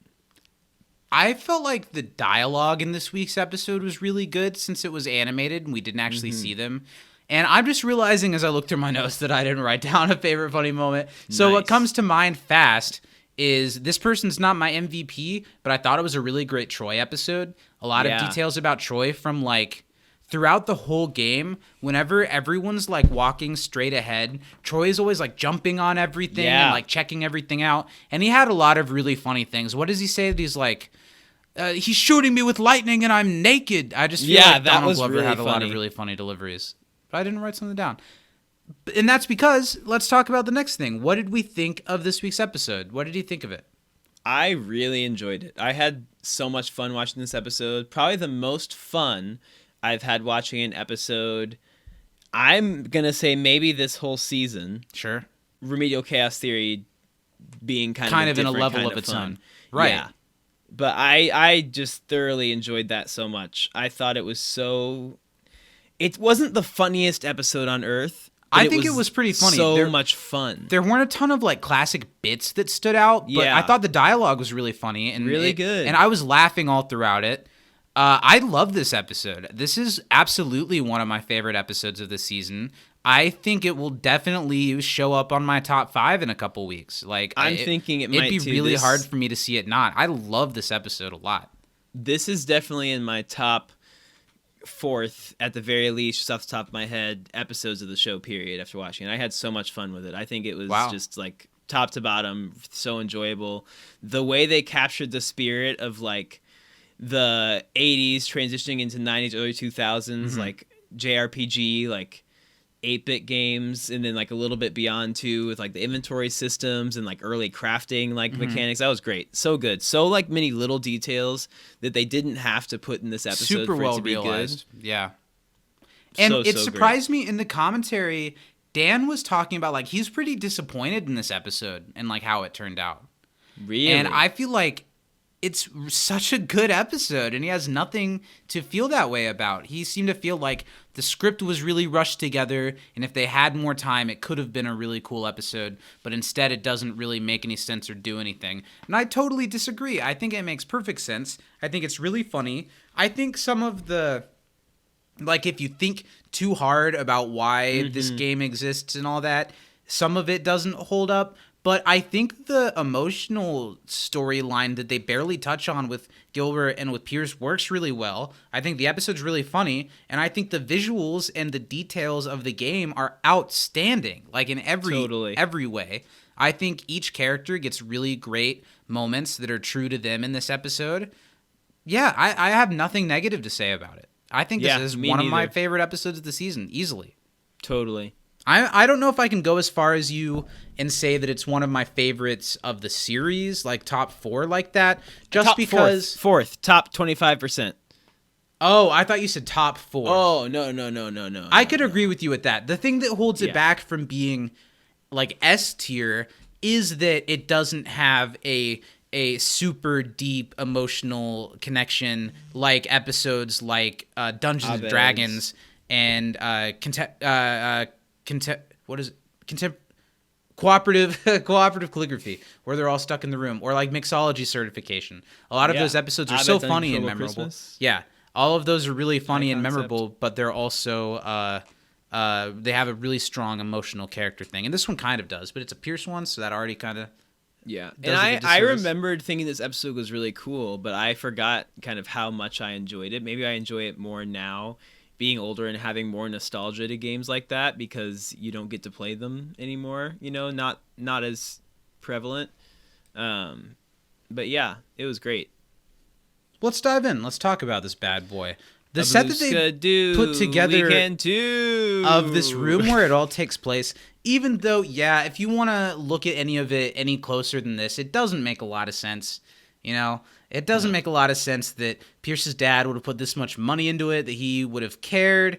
I felt like the dialogue in this week's episode was really good since it was animated and we didn't actually see them. And I'm just realizing as I look through my notes that I didn't write down a favorite funny moment. So what comes to mind fast is this person's not my MVP, but I thought it was a really great Troy episode. A lot of details about Troy from throughout the whole game. Whenever everyone's walking straight ahead, Troy is always jumping on everything and checking everything out. And he had a lot of really funny things. What does he say? He's he's shooting me with lightning and I'm naked. I just feel like Donald Glover really had a lot of really funny deliveries. But I didn't write something down. And that's because, let's talk about the next thing. What did we think of this week's episode? What did you think of it? I really enjoyed it. I had so much fun watching this episode. Probably the most fun I've had watching an episode, I'm going to say maybe this whole season. Sure. Remedial Chaos Theory being kind of in a level kind of its fun. own. Right. Yeah. But I just thoroughly enjoyed that so much. I thought it was so... It wasn't the funniest episode on Earth. I think it was pretty funny. So much fun. There weren't a ton of classic bits that stood out, but I thought the dialogue was really funny and really good. And I was laughing all throughout it. I love this episode. This is absolutely one of my favorite episodes of the season. I think it will definitely show up on my top 5 in a couple weeks. I'm thinking it might be too. really hard for me to see it not. I love this episode a lot. This is definitely in my top 4th, at the very least, just off the top of my head, episodes of the show, period, after watching it. I had so much fun with it. I think it was just top to bottom, so enjoyable. The way they captured the spirit of the 80s transitioning into 90s, early 2000s, JRPG, 8-bit games, and then a little bit beyond too, with the inventory systems and early crafting mechanics. That was great. So good. So many little details that they didn't have to put in this episode Super for well it to be realized. good. Yeah. And So it surprised me in the commentary. Dan was talking about he's pretty disappointed in this episode and how it turned out. Really? And I feel like it's such a good episode, and he has nothing to feel that way about. He seemed to feel like the script was really rushed together, and if they had more time, it could have been a really cool episode, but instead it doesn't really make any sense or do anything. And I totally disagree. I think it makes perfect sense. I think it's really funny. I think some of the... if you think too hard about why this game exists and all that, some of it doesn't hold up. But I think the emotional storyline that they barely touch on with Gilbert and with Pierce works really well. I think the episode's really funny, and I think the visuals and the details of the game are outstanding, in every way. I think each character gets really great moments that are true to them in this episode. Yeah, I have nothing negative to say about it. I think this is one of my favorite episodes of the season, easily. Totally. I don't know if I can go as far as you and say that it's one of my favorites of the series, top 4 like that, just top because... Fourth, top 25%. Oh, I thought you said top 4. Oh, no. I could agree with you with that. The thing that holds it back from being, S tier is that it doesn't have a super deep emotional connection like episodes like Dungeons and Dragons and cooperative calligraphy, where they're all stuck in the room, or mixology certification. A lot of those episodes are so funny and memorable. Christmas. Yeah, all of those are really funny and memorable, but they're also they have a really strong emotional character thing, and this one kind of does, but it's a Pierce one, so that already kind of and I remembered thinking this episode was really cool, but I forgot kind of how much I enjoyed it. Maybe I enjoy it more now, being older and having more nostalgia to games like that, because you don't get to play them anymore, not as prevalent. But yeah, it was great. Let's dive in. Let's talk about this bad boy. The set that they put together of this room where it all takes place, even though, if you want to look at any of it any closer than this, it doesn't make a lot of sense. It doesn't make a lot of sense that Pierce's dad would have put this much money into it, that he would have cared.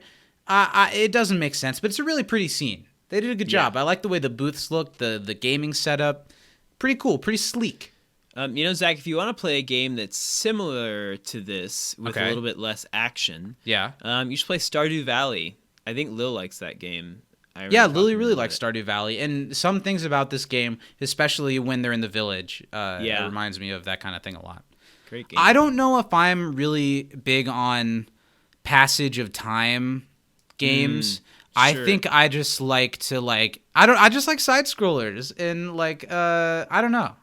It doesn't make sense, but it's a really pretty scene. They did a good job. I like the way the booths look, the gaming setup. Pretty cool, pretty sleek. Zach, if you want to play a game that's similar to this with a little bit less action, you should play Stardew Valley. I think Lil likes that game. Lily really likes Stardew Valley, and some things about this game, especially when they're in the village, it reminds me of that kind of thing a lot. Great game. I don't know if I'm really big on passage of time games. Sure. I think I just like to I just like side scrollers and I don't know.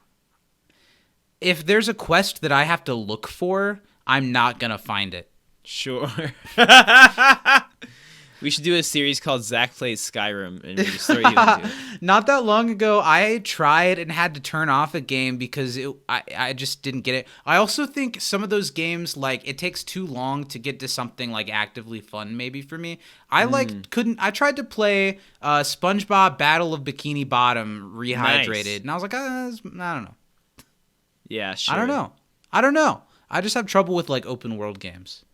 If there's a quest that I have to look for, I'm not gonna find it. Sure. We should do a series called Zach Plays Skyrim, and we just throw you into it. Not that long ago, I tried and had to turn off a game because I just didn't get it. I also think some of those games, it takes too long to get to something actively fun. Maybe for me, I tried to play SpongeBob Battle of Bikini Bottom Rehydrated, and I was like, I don't know. Yeah, sure. I don't know. I just have trouble with open world games.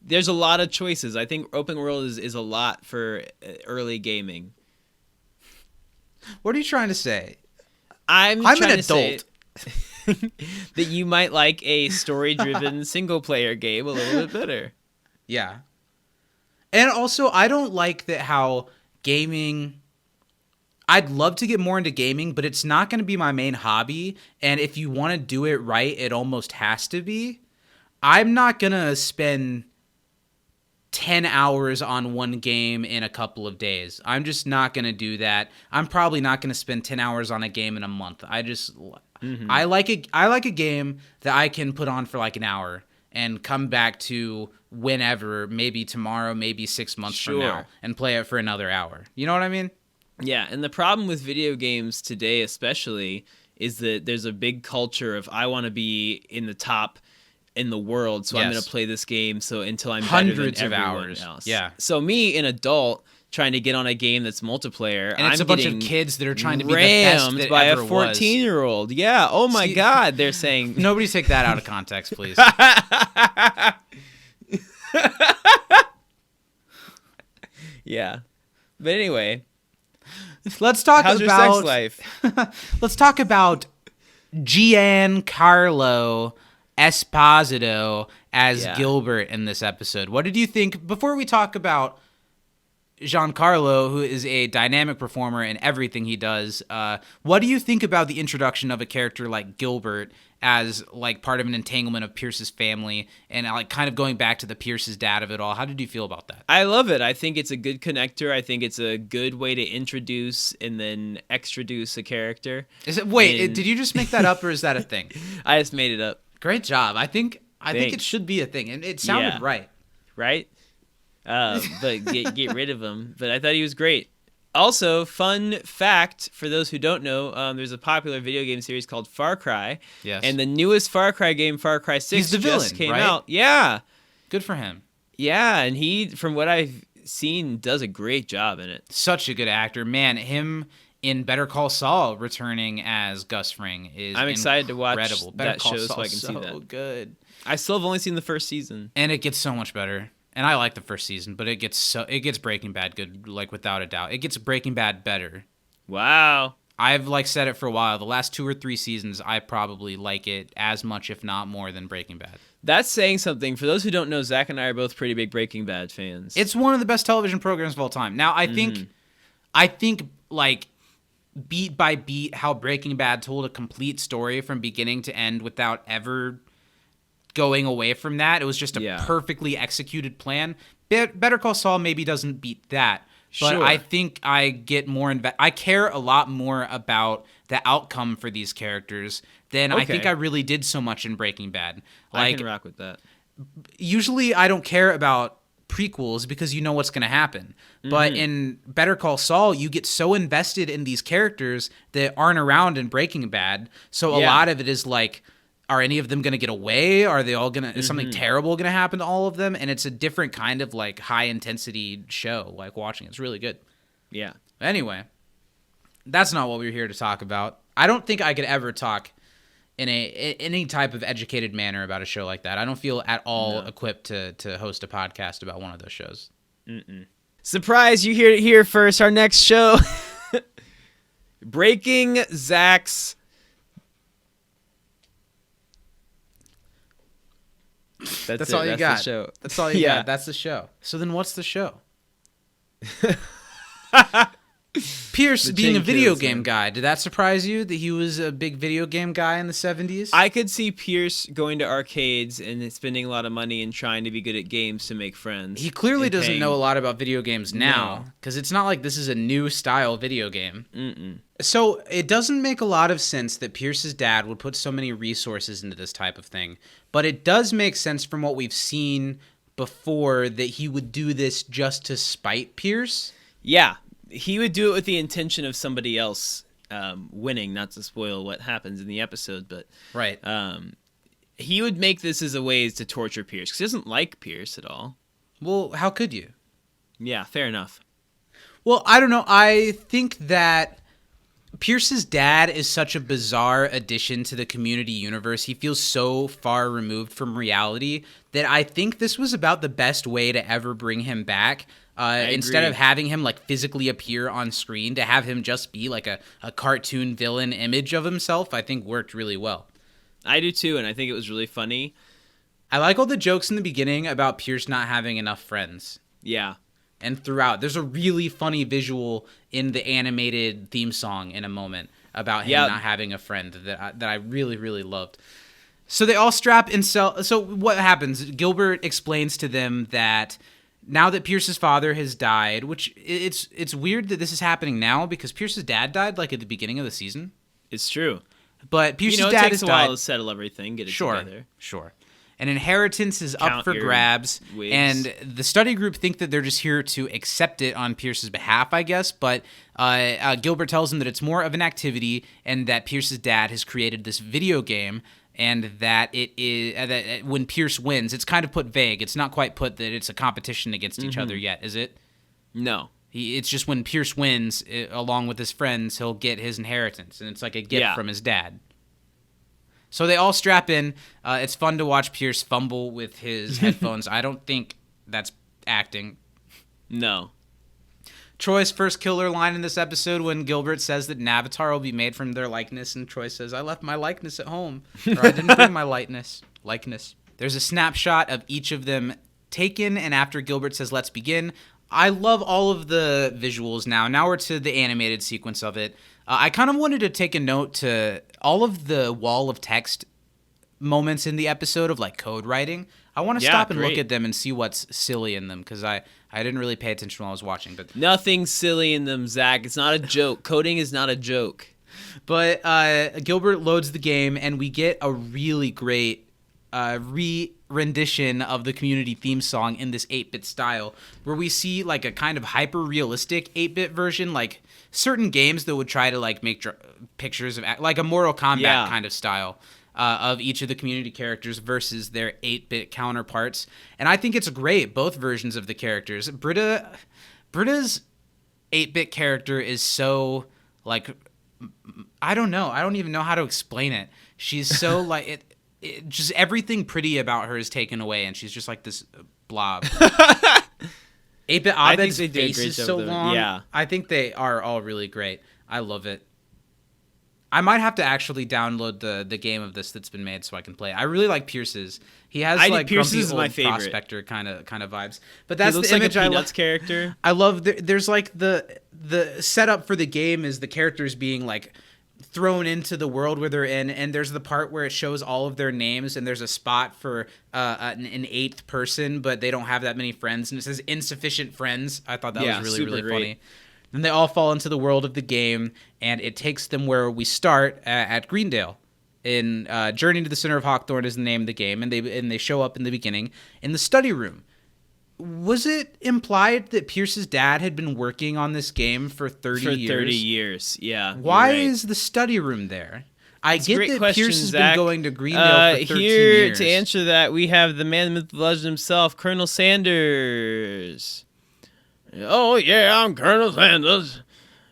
There's a lot of choices. I think open world is a lot for early gaming. What are you trying to say? I'm an adult. That you might like a story-driven single-player game a little bit better. Yeah. And also, I don't like that how gaming... I'd love to get more into gaming, but it's not going to be my main hobby. And if you want to do it right, it almost has to be. I'm not going to spend 10 hours on one game in a couple of days. I'm just not going to do that. I'm probably not going to spend 10 hours on a game in a month. I like a game that I can put on for an hour and come back to whenever, maybe tomorrow, maybe 6 months from now, and play it for another hour. You know what I mean? Yeah, and the problem with video games today especially is that there's a big culture of I want to be in the top in the world, so I'm going to play this game until I'm hundreds better than of everyone hours. else. Yeah. So me, an adult, trying to get on a game that's multiplayer, and it's I'm a bunch of kids that are trying to be the best that by ever a 14-year-old. Yeah. Oh my God. They're saying nobody take that out of context, please. Yeah. But anyway, let's talk how's about your sex life? Let's talk about Giancarlo Esposito as Gilbert in this episode. What did you think, before we talk about Giancarlo, who is a dynamic performer in everything he does, what do you think about the introduction of a character like Gilbert as part of an entanglement of Pierce's family and kind of going back to the Pierce's dad of it all? How did you feel about that? I love it. I think it's a good connector. I think it's a good way to introduce and then extraduce a character. Did you just make that up, or is that a thing? I just made it up. Great job. I think it should be a thing, and it sounded right. Right? But get rid of him. But I thought he was great. Also, fun fact for those who don't know, there's a popular video game series called Far Cry. Yes. And the newest Far Cry game, Far Cry 6, He's the villain, just came right? out. Yeah. Good for him. Yeah, and he, from what I've seen, does a great job in it. Such a good actor. Man, him in Better Call Saul returning as Gus Fring is I'm excited to watch incredible. that show Saul so I can see that. So good. I still have only seen the first season. And it gets so much better. And I like the first season, but it gets Breaking Bad good, without a doubt. It gets Breaking Bad better. Wow. I've said it for a while. The last 2 or 3 seasons, I probably like it as much, if not more, than Breaking Bad. That's saying something. For those who don't know, Zach and I are both pretty big Breaking Bad fans. It's one of the best television programs of all time. Now, I think beat by beat, how Breaking Bad told a complete story from beginning to end without ever going away from that. It was just a perfectly executed plan. Better Call Saul maybe doesn't beat that, but sure. I think I get more I care a lot more about the outcome for these characters than I think I really did so much in Breaking Bad. I can rock with that. Usually I don't care about prequels because you know what's going to happen. But in Better Call Saul, you get so invested in these characters that aren't around in Breaking Bad. So a lot of it is are any of them going to get away? Are they all going to, is something terrible going to happen to all of them? And it's a different kind of high intensity show, watching. It's really good. Yeah. Anyway, that's not what we're here to talk about. I don't think I could ever talk in any type of educated manner about a show like that. I don't feel at all equipped to host a podcast about one of those shows. Surprise, you hear it here first. Our next show, Breaking Zach's. That's all you got. The show. That's all you got. That's the show. So then what's the show? Pierce being a video game guy. Did that surprise you that he was a big video game guy in the 70s? I could see Pierce going to arcades and spending a lot of money and trying to be good at games to make friends. He clearly doesn't know a lot about video games now, because it's not like this is a new style video game. So it doesn't make a lot of sense that Pierce's dad would put so many resources into this type of thing, but it does make sense from what we've seen before that he would do this just to spite Pierce. Yeah. He would do it with the intention of somebody else winning, not to spoil what happens in the episode, but right. He would make this as a way to torture Pierce, because he doesn't like Pierce at all. Well, how could you? Yeah, fair enough. Well, I don't know. I think that Pierce's dad is such a bizarre addition to the community universe. He feels so far removed from reality that I think this was about the best way to ever bring him back. Instead of having him like physically appear on screen, to have him just be like a cartoon villain image of himself, I think worked really well. I do too, and I think it was really funny. I like all the jokes in the beginning about Pierce not having enough friends. Yeah. And throughout, there's a really funny visual in the animated theme song in a moment about him not having a friend that I really, really loved. So they all strap and sell. So what happens? Gilbert explains to them that now that Pierce's father has died, which it's weird that this is happening now because Pierce's dad died like at the beginning of the season. It's true. But Pierce's dad it takes has a while died. to settle everything, get it together. Sure. An inheritance is Count up for your grabs, wigs. and the study group think that they're just here to accept it on Pierce's behalf, I guess. But Gilbert tells them that it's more of an activity, and that Pierce's dad has created this video game, and that it is that when Pierce wins, it's kind of put vague. It's not quite put that it's a competition against each other yet, is it? No. It's just when Pierce wins, along with his friends, he'll get his inheritance, and it's like a gift from his dad. So they all strap in. It's fun to watch Pierce fumble with his headphones. I don't think that's acting. No. Troy's first killer line in this episode when Gilbert says that an avatar will be made from their likeness, and Troy says, "I left my likeness at home," or "I didn't bring my likeness." There's a snapshot of each of them taken, and after Gilbert says, "Let's begin," I love all of the visuals now. Now we're to the animated sequence of it. I kind of wanted to take a note to all of the wall of text moments in the episode of like code writing. I want to stop and look at them and see what's silly in them, because I didn't really pay attention while I was watching. But nothing silly in them, Zach. It's not a joke. Coding is not a joke. But Gilbert loads the game, and we get a really great rendition of the community theme song in this 8-bit style, where we see like a kind of hyper-realistic 8-bit version, like certain games that would try to like make pictures of like a Mortal Kombat kind of style of each of the community characters versus their 8-bit counterparts. And I think it's great, both versions of the characters. Britta's 8-bit character is so like, I don't know. I don't even know how to explain it. She's so like it just everything pretty about her is taken away, and she's just like this blob. 8-bit Abed's face is so long. Yeah. I think they are all really great. I love it. I might have to actually download the game of this that's been made so I can play it. I really like Pierce's. He has like Pierce's grumpy is my old favorite. Prospector kind of vibes. But that's he looks the like image a I Peanuts love. character. I love there's like the setup for the game is the characters being like thrown into the world where they're in, and there's the part where it shows all of their names, and there's a spot for an 8th person, but they don't have that many friends, and it says insufficient friends. I thought that was really great. funny. Then they all fall into the world of the game, and it takes them where we start at Greendale. In Journey to the Center of Hawthorne is the name of the game, and they show up in the beginning in the study room. Was it implied that Pierce's dad had been working on this game for 30 years? For 30 years, yeah. Why is the study room there? I get that question, Pierce has Zach. been going to Greendale for 13 here years. to answer that, we have the man, the myth, the legend himself, Colonel Sanders. Oh, yeah, I'm Colonel Sanders.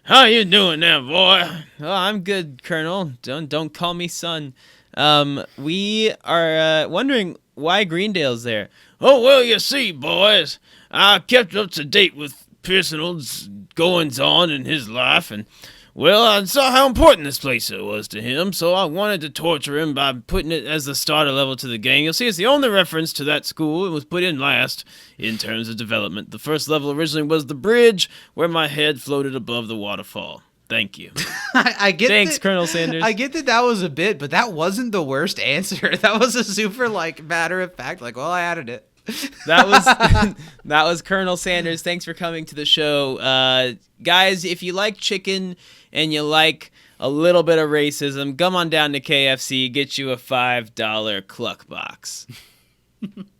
How you doing there, boy? Oh, I'm good, Colonel. Don't call me son. We are wondering why Greendale's there. Oh, well, you see, boys, I kept up to date with Pearson's goings-on in his life, and, well, I saw how important this place was to him, so I wanted to torture him by putting it as the starter level to the game. You'll see it's the only reference to that school. It was put in last in terms of development. The first level originally was the bridge where my head floated above the waterfall. Thank you. I get Thanks, that, Colonel Sanders. I get that was a bit, but that wasn't the worst answer. That was a super matter of fact. Well, I added it. That was that was Colonel Sanders. Thanks for coming to the show, guys. If you like chicken and you like a little bit of racism, come on down to KFC. Get you a $5 cluck box.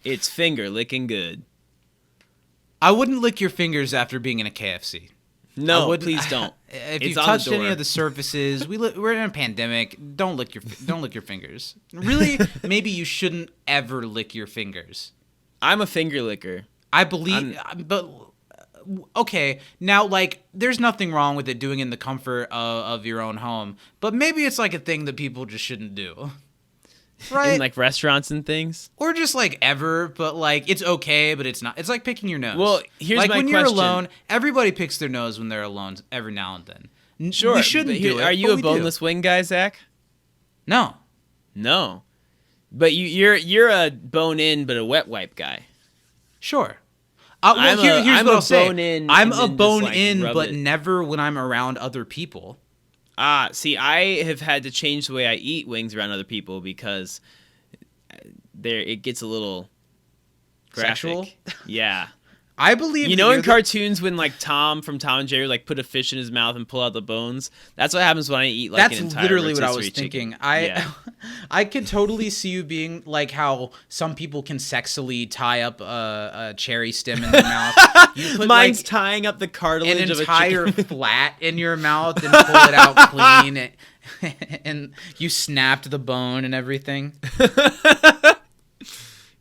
It's finger licking good. I wouldn't lick your fingers after being in a KFC. No, please don't. If It's you've on touched the door. any of the surfaces, we're in a pandemic. Don't lick your fingers. Really, maybe you shouldn't ever lick your fingers. I'm a finger licker. I believe, but okay. Now, there's nothing wrong with it doing it in the comfort of your own home, but maybe it's a thing that people just shouldn't do, right? In restaurants and things. Or just ever, but it's okay, but it's not. It's like picking your nose. Well, here's my when you're question. alone, everybody picks their nose when they're alone every now and then. Sure, we shouldn't but do it. Are you but a we do. boneless wing guy, Zach? No. No, but you're a bone in but a wet wipe guy. Sure. I'm Here's I'm what a I'll say. bone in I'm and a then bone just, in, rub but it. never when I'm around other people. See, I have had to change the way I eat wings around other people because it gets a little graphic. Sexual? Yeah. I believe You that know you're in cartoons when Tom from Tom and Jerry put a fish in his mouth and pull out the bones? That's what happens when I eat that's an entire literally what I rotisserie was thinking. chicken. Yeah. I could totally see you being how some people can sexily tie up a cherry stem in their mouth. You put Mine's tying up the an cartilage of a entire chicken. flat in your mouth and pull it out clean, and you snapped the bone and everything.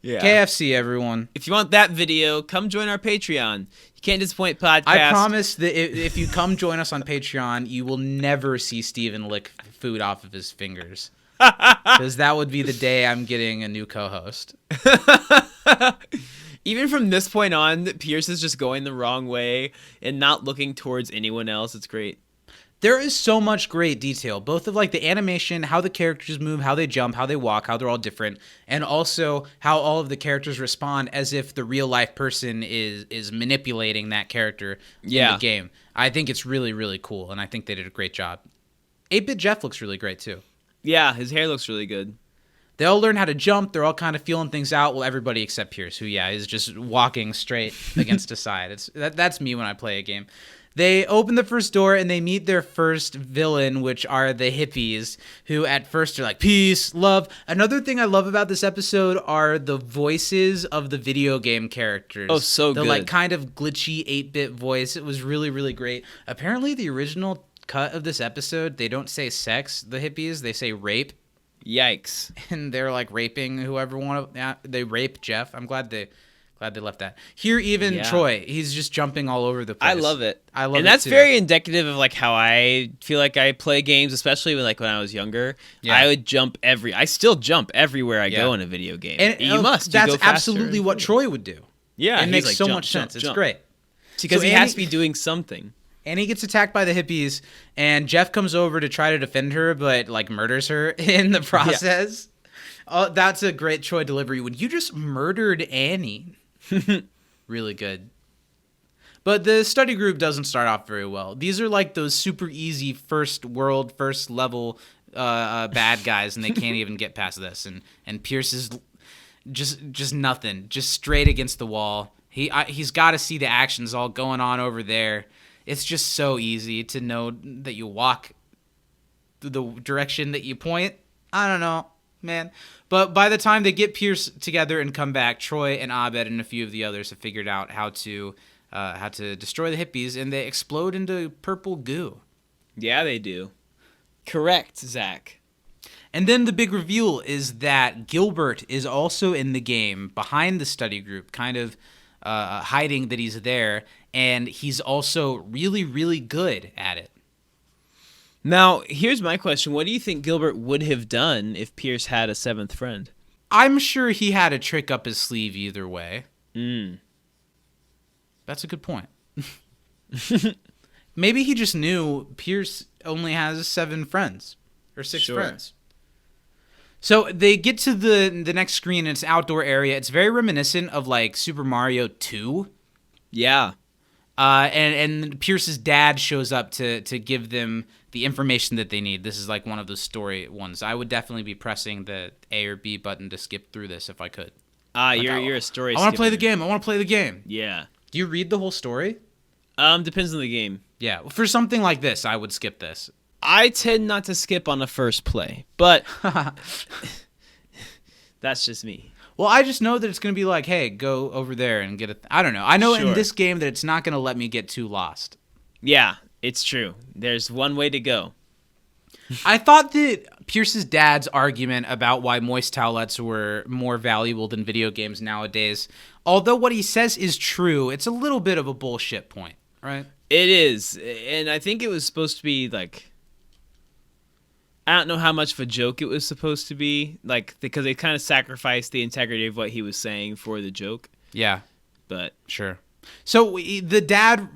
Yeah. KFC, everyone. If you want that video, come join our Patreon. You Can't Disappoint podcast. I promise that if you come join us on Patreon, you will never see Steven lick food off of his fingers. Because that would be the day I'm getting a new co-host. Even from this point on, Pierce is just going the wrong way and not looking towards anyone else. It's great. There is so much great detail, both of the animation, how the characters move, how they jump, how they walk, how they're all different, and also how all of the characters respond as if the real life person is manipulating that character in the game. I think it's really, really cool, and I think they did a great job. 8-Bit Jeff looks really great too. Yeah, his hair looks really good. They all learn how to jump. They're all kind of feeling things out. Well, everybody except Pierce, who is just walking straight against a side. That's me when I play a game. They open the first door and they meet their first villain, which are the hippies, who at first are peace, love. Another thing I love about this episode are the voices of the video game characters. Oh, so good. The kind of glitchy 8-bit voice. It was really, really great. Apparently, the original cut of this episode, they don't say sex, the hippies. They say rape. Yikes. And they're raping whoever they rape Jeff. I'm glad they left that. Here, even Troy, he's just jumping all over the place. I love it. And that's too. very indicative of how I feel I play games, especially when I was younger. Yeah. I would I still jump everywhere I go in a video game. And you must. You That's go faster. absolutely what Troy would do. Yeah, it he's makes so jump, much jump, sense. jump. It's great. Because So he has Annie- to be doing something. And he gets attacked by the hippies, and Jeff comes over to try to defend her, but murders her in the process. Oh, that's a great Troy delivery. When you just murdered Annie. Really good. But the study group doesn't start off very well. These are those super easy first level bad guys, and they can't even get past this. And Pierce is just nothing, just straight against the wall. He's got to see the actions all going on over there. It's just so easy to know that you walk the direction that you point. I don't know, man. But by the time they get Pierce together and come back, Troy and Abed and a few of the others have figured out how to destroy the hippies, and they explode into purple goo. Yeah, they do. Correct, Zach. And then the big reveal is that Gilbert is also in the game behind the study group, kind of hiding that he's there, and he's also really, really good at it. Now, here's my question. What do you think Gilbert would have done if Pierce had a seventh friend? I'm sure he had a trick up his sleeve either way. That's a good point. Maybe he just knew Pierce only has 7 friends or 6 Sure. friends. So they get to the next screen, and it's outdoor area. It's very reminiscent of like Super Mario 2. Yeah. And Pierce's dad shows up to give them the information that they need. This is like one of those story ones. I would definitely be pressing the A or B button to skip through this if I could. You're a story I want to play the skipper. game. I want to play the game. Yeah. Do you read the whole story? Depends on the game. Yeah. For something like this, I would skip this. I tend not to skip on the first play, but that's just me. Well, I just know that it's going to be like, hey, go over there and get it. I don't know. I know in Sure. this game that it's not going to let me get too lost. Yeah, it's true. There's one way to go. I thought that Pierce's dad's argument about why moist towelettes were more valuable than video games nowadays, although what he says is true, it's a little bit of a bullshit point, right? It is, and I think it was supposed to be like, I don't know how much of a joke it was supposed to be, like, because they kind of sacrificed the integrity of what he was saying for the joke. Yeah, But sure. So the dad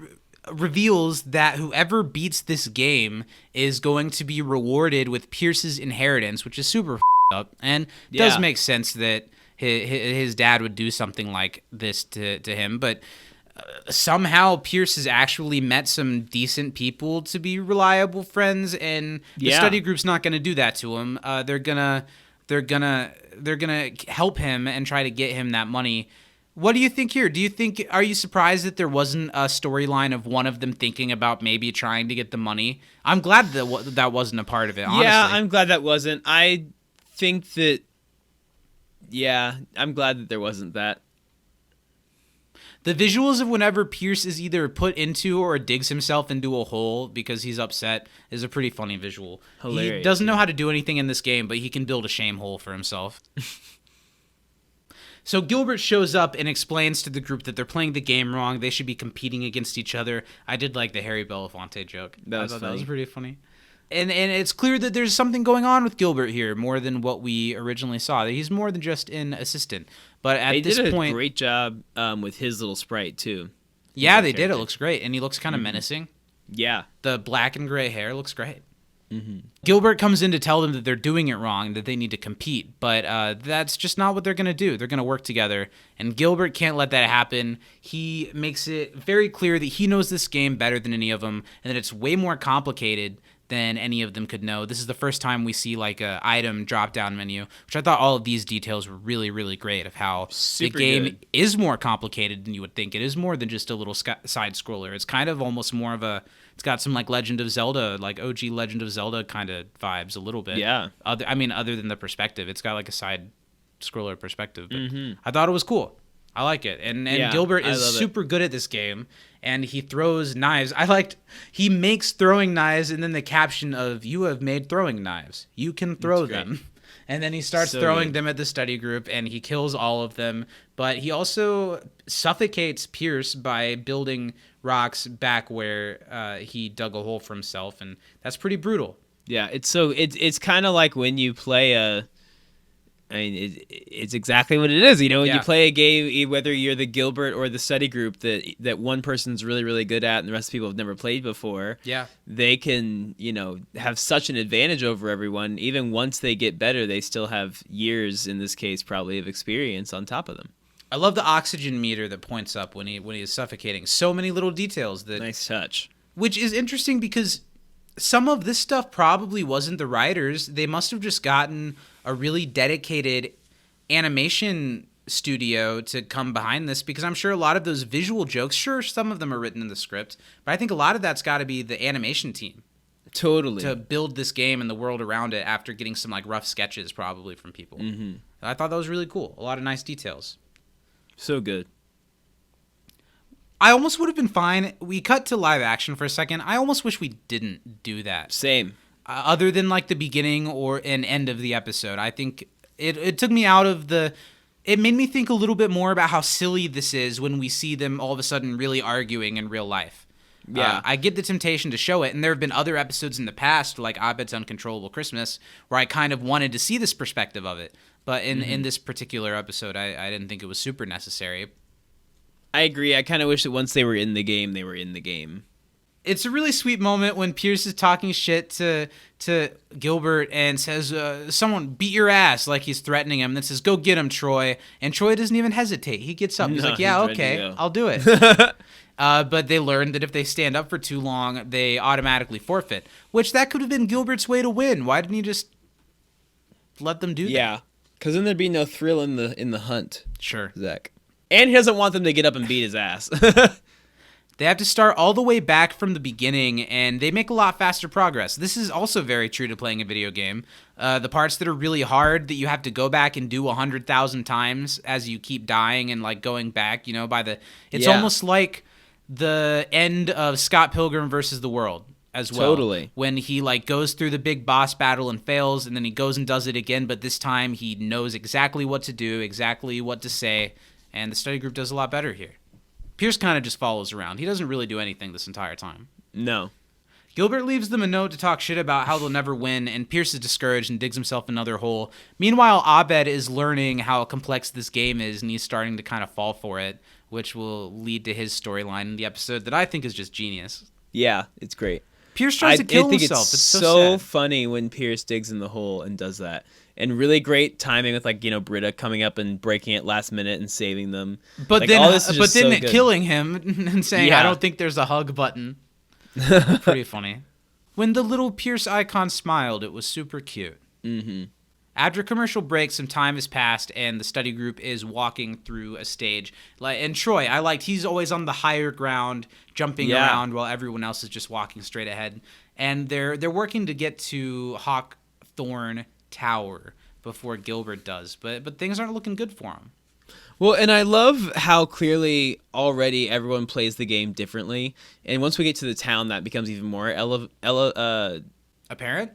reveals that whoever beats this game is going to be rewarded with Pierce's inheritance, which is super up, and does Yeah. make sense that his dad would do something like this to him, but somehow Pierce has actually met some decent people to be reliable friends, and the Yeah. study group's not going to do that to him. They're gonna help him and try to get him that money. What do you think here? Are you surprised that there wasn't a storyline of one of them thinking about maybe trying to get the money? I'm glad that wasn't a part of it, honestly. yeah, I'm glad that wasn't. I think that, yeah, I'm glad that there wasn't that. The visuals of whenever Pierce is either put into or digs himself into a hole because he's upset is a pretty funny visual. He Hilarious, doesn't know how to do anything in this game, but he can build a shame hole for himself. So Gilbert shows up and explains to the group that they're playing the game wrong. They should be competing against each other. I did like the Harry Belafonte joke. That was I thought that was funny. pretty funny. And it's clear that there's something going on with Gilbert here more than what we originally saw. That he's more than just an assistant. But at They this did a point, great job with his little sprite, too. yeah, that they did. It character. looks great, and he looks kind of menacing. Yeah. The black and gray hair looks great. Gilbert comes in to tell them that they're doing it wrong, that they need to compete, but that's just not what they're going to do. They're going to work together, and Gilbert can't let that happen. He makes it very clear that he knows this game better than any of them, and that it's way more complicated than any of them could know. This is the first time we see like a item drop-down menu, which I thought all of these details were really, really great of how Super the game good. is more complicated than you would think. It is more than just a little side scroller. It's kind of almost more of a, it's got some like Legend of Zelda, like OG Legend of Zelda kind of vibes a little bit. Yeah. Other than the perspective, it's got like a side scroller perspective. But I thought it was cool. I like it. And Yeah, Gilbert I is love it. super good at this game, and he throws knives. He makes throwing knives, and then the caption of "You have made throwing knives. You can throw That's great. them." And then he starts So throwing good. them at the study group, and he kills all of them. But he also suffocates Pierce by building rocks back where he dug a hole for himself, and that's pretty brutal. Yeah, it's kind of like when you play it's exactly what it is. You know, when Yeah. you play a game, whether you're the Gilbert or the study group that one person's really, really good at and the rest of people have never played before, Yeah. they can, have such an advantage over everyone. Even once they get better, they still have years, in this case, probably, of experience on top of them. I love the oxygen meter that points up when he is suffocating. So many little details that Nice touch. which is interesting because some of this stuff probably wasn't the writers. They must have just gotten a really dedicated animation studio to come behind this, because I'm sure a lot of those visual jokes, sure, some of them are written in the script, but I think a lot of that's got to be the animation team Totally. to build this game and the world around it after getting some like rough sketches probably from people. Mm-hmm. I thought that was really cool. A lot of nice details. So good. I almost would have been fine. We cut to live action for a second. I almost wish we didn't do that. Same. Other than like the beginning or an end of the episode. I think it took me out of the... It made me think a little bit more about how silly this is when we see them all of a sudden really arguing in real life. Yeah. I get the temptation to show it, and there have been other episodes in the past, like Abed's Uncontrollable Christmas, where I kind of wanted to see this perspective of it. But in this particular episode, I didn't think it was super necessary. I agree. I kind of wish that once they were in the game, they were in the game. It's a really sweet moment when Pierce is talking shit to Gilbert and says, someone beat your ass, like he's threatening him, and then says, go get him, Troy. And Troy doesn't even hesitate. He gets up. He's No, like, yeah, he's ready to okay, go. I'll do it. But they learn that if they stand up for too long, they automatically forfeit, which that could have been Gilbert's way to win. Why didn't he just let them do that? Yeah, because then there'd be no thrill in the hunt, Sure. Zach. And he doesn't want them to get up and beat his ass. They have to start all the way back from the beginning, and they make a lot faster progress. This is also very true to playing a video game. The parts that are really hard that you have to go back and do 100,000 times as you keep dying and like going back, it's almost like the end of Scott Pilgrim versus the World as well. Totally. When he like goes through the big boss battle and fails, and then he goes and does it again, but this time he knows exactly what to do, exactly what to say, and the study group does a lot better here. Pierce kind of just follows around. He doesn't really do anything this entire time. No. Gilbert leaves them a note to talk shit about how they'll never win, and Pierce is discouraged and digs himself another hole. Meanwhile, Abed is learning how complex this game is, and he's starting to kind of fall for it, which will lead to his storyline in the episode that I think is just genius. Yeah, it's great. Pierce tries to kill I think himself. It's so sad. funny when Pierce digs in the hole and does that. And really great timing with Britta coming up and breaking it last minute and saving them. But Like, then, all this is just so good. killing him and saying, Yeah. I don't think there's a hug button. Pretty funny. When the little Pierce icon smiled, it was super cute. Mm-hmm. After commercial break, some time has passed, and the study group is walking through a stage. And Troy, he's always on the higher ground, jumping around while everyone else is just walking straight ahead. And they're working to get to Hawkthorne Tower before Gilbert does, but things aren't looking good for him. Well, and I love how clearly already everyone plays the game differently. And once we get to the town, that becomes even more Apparent?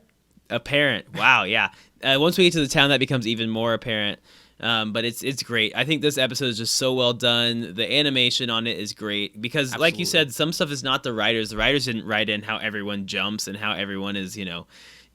apparent. Wow, yeah. Once we get to the town, that becomes even more apparent. But it's great. I think this episode is just so well done. The animation on it is great because, like you said, some stuff is not the writers. The writers didn't write in how everyone jumps and how everyone is,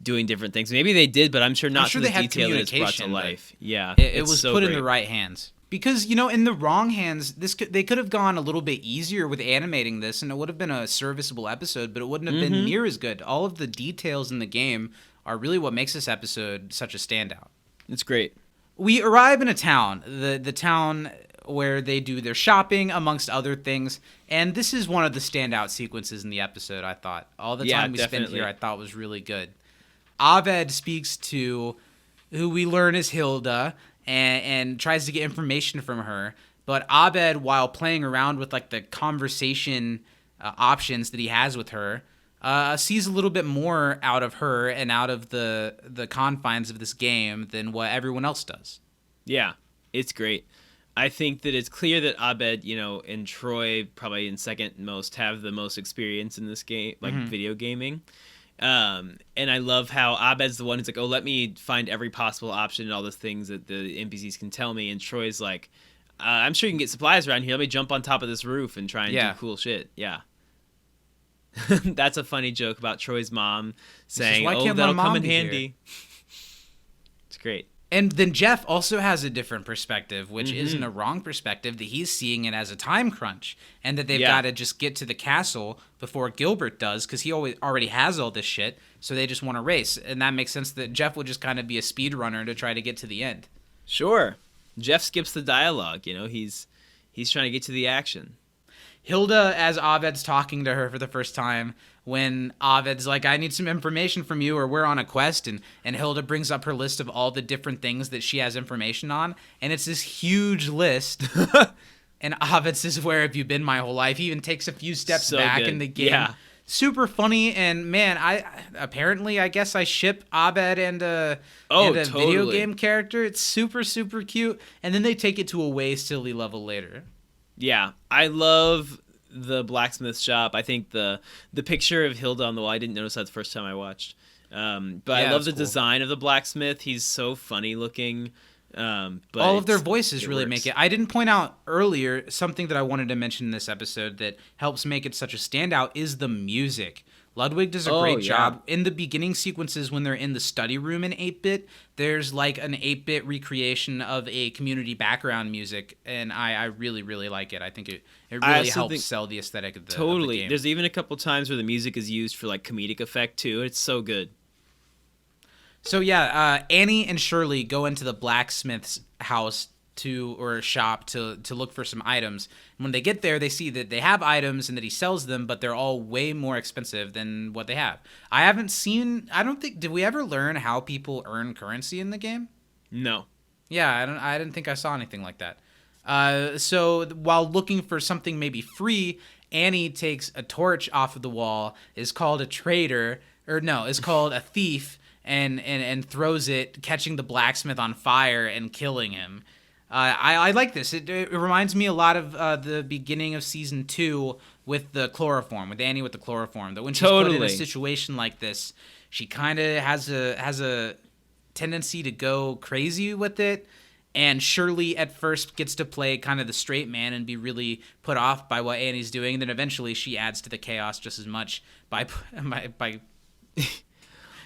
doing different things. Maybe they did, but I'm sure not to the detail that it's brought to life. Yeah, it was so put great. in the right hands. Because, in the wrong hands, they could have gone a little bit easier with animating this, and it would have been a serviceable episode, but it wouldn't have been near as good. All of the details in the game are really what makes this episode such a standout. It's great. We arrive in a town, the town where they do their shopping, amongst other things, and this is one of the standout sequences in the episode, I thought. All the time we spent here, I thought was really good. Abed speaks to who we learn is Hilda, and tries to get information from her. But Abed, while playing around with the conversation options that he has with her, sees a little bit more out of her and out of the confines of this game than what everyone else does. Yeah, it's great. I think that it's clear that Abed, and Troy, probably in second most, have the most experience in this game, video gaming. And I love how Abed's the one who's like, oh, let me find every possible option and all those things that the NPCs can tell me. And Troy's like, I'm sure you can get supplies around here. Let me jump on top of this roof and try and do cool shit. Yeah. That's a funny joke about Troy's mom saying, oh, that'll come in handy. It's great. And then Jeff also has a different perspective, which isn't a wrong perspective, that he's seeing it as a time crunch and that they've got to just get to the castle before Gilbert does because he already has all this shit, so they just want to race. And that makes sense that Jeff would just kind of be a speedrunner to try to get to the end. Sure. Jeff skips the dialogue, he's trying to get to the action. Hilda, as Abed's talking to her for the first time, when Abed's like, I need some information from you, or we're on a quest, and Hilda brings up her list of all the different things that she has information on, and it's this huge list. And Abed says, where have you been my whole life? He even takes a few steps back in the game. Yeah. Super funny, and man, I guess I ship Abed and a video game character. It's super, super cute, and then they take it to a way silly level later. Yeah, I love the blacksmith shop. I think the picture of Hilda on the wall, I didn't notice that the first time I watched. But I love the design of the blacksmith. He's so funny looking. But all of their voices really works. make it. I didn't point out earlier something that I wanted to mention in this episode that helps make it such a standout is the music. Ludwig does a great job. In the beginning sequences when they're in the study room in 8-bit, there's like an 8-bit recreation of a community background music, and I really, really like it. I think it really helps sell the aesthetic of the game. There's even a couple times where the music is used for like comedic effect too. It's so good. So yeah, Annie and Shirley go into the blacksmith's house or shop to look for some items. And when they get there, they see that they have items and that he sells them, but they're all way more expensive than what they have. Did we ever learn how people earn currency in the game? No. Yeah, I didn't think I saw anything like that. So while looking for something maybe free, Annie takes a torch off of the wall, is called a traitor, is called a thief, and throws it, catching the blacksmith on fire and killing him. I like this. It reminds me a lot of the beginning of season 2 with the chloroform, with Annie with the chloroform. That when she's put in a situation like this, she kind of has a tendency to go crazy with it. And Shirley at first gets to play kind of the straight man and be really put off by what Annie's doing. And then eventually she adds to the chaos just as much by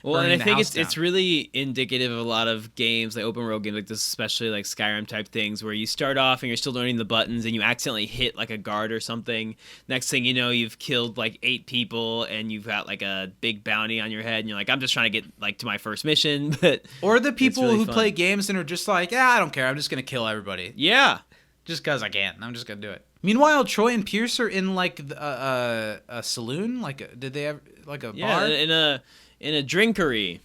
Well, and I think it's down. really indicative of a lot of games, like open world games like this, especially like Skyrim type things, where you start off and you're still learning the buttons and you accidentally hit like a guard or something. Next thing you know, you've killed like 8 people and you've got like a big bounty on your head, and you're like, I'm just trying to get like to my first mission. But or the people really who fun. play games and are just like, I don't care, I'm just gonna kill everybody. Yeah, just because I can. I'm just gonna do it. Meanwhile, Troy and Pierce are in like a saloon. Did they have like a bar? in a drinkery.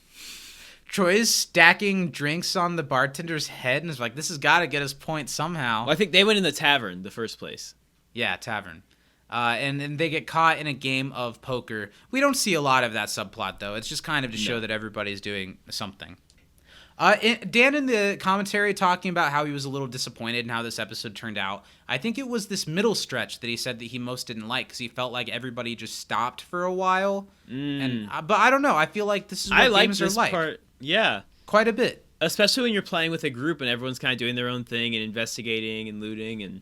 Troy's stacking drinks on the bartender's head and is like, this has got to get us points somehow. Well, I think they went in the tavern the first place. Yeah, tavern. And they get caught in a game of poker. We don't see a lot of that subplot, though. It's just kind of to show that everybody's doing something. Dan in the commentary talking about how he was a little disappointed in how this episode turned out. I think it was this middle stretch that he said that he most didn't like because he felt like everybody just stopped for a while. But I don't know. I feel like this is what games are like. Part. Yeah. Quite a bit. Especially when you're playing with a group and everyone's kind of doing their own thing and investigating and looting. And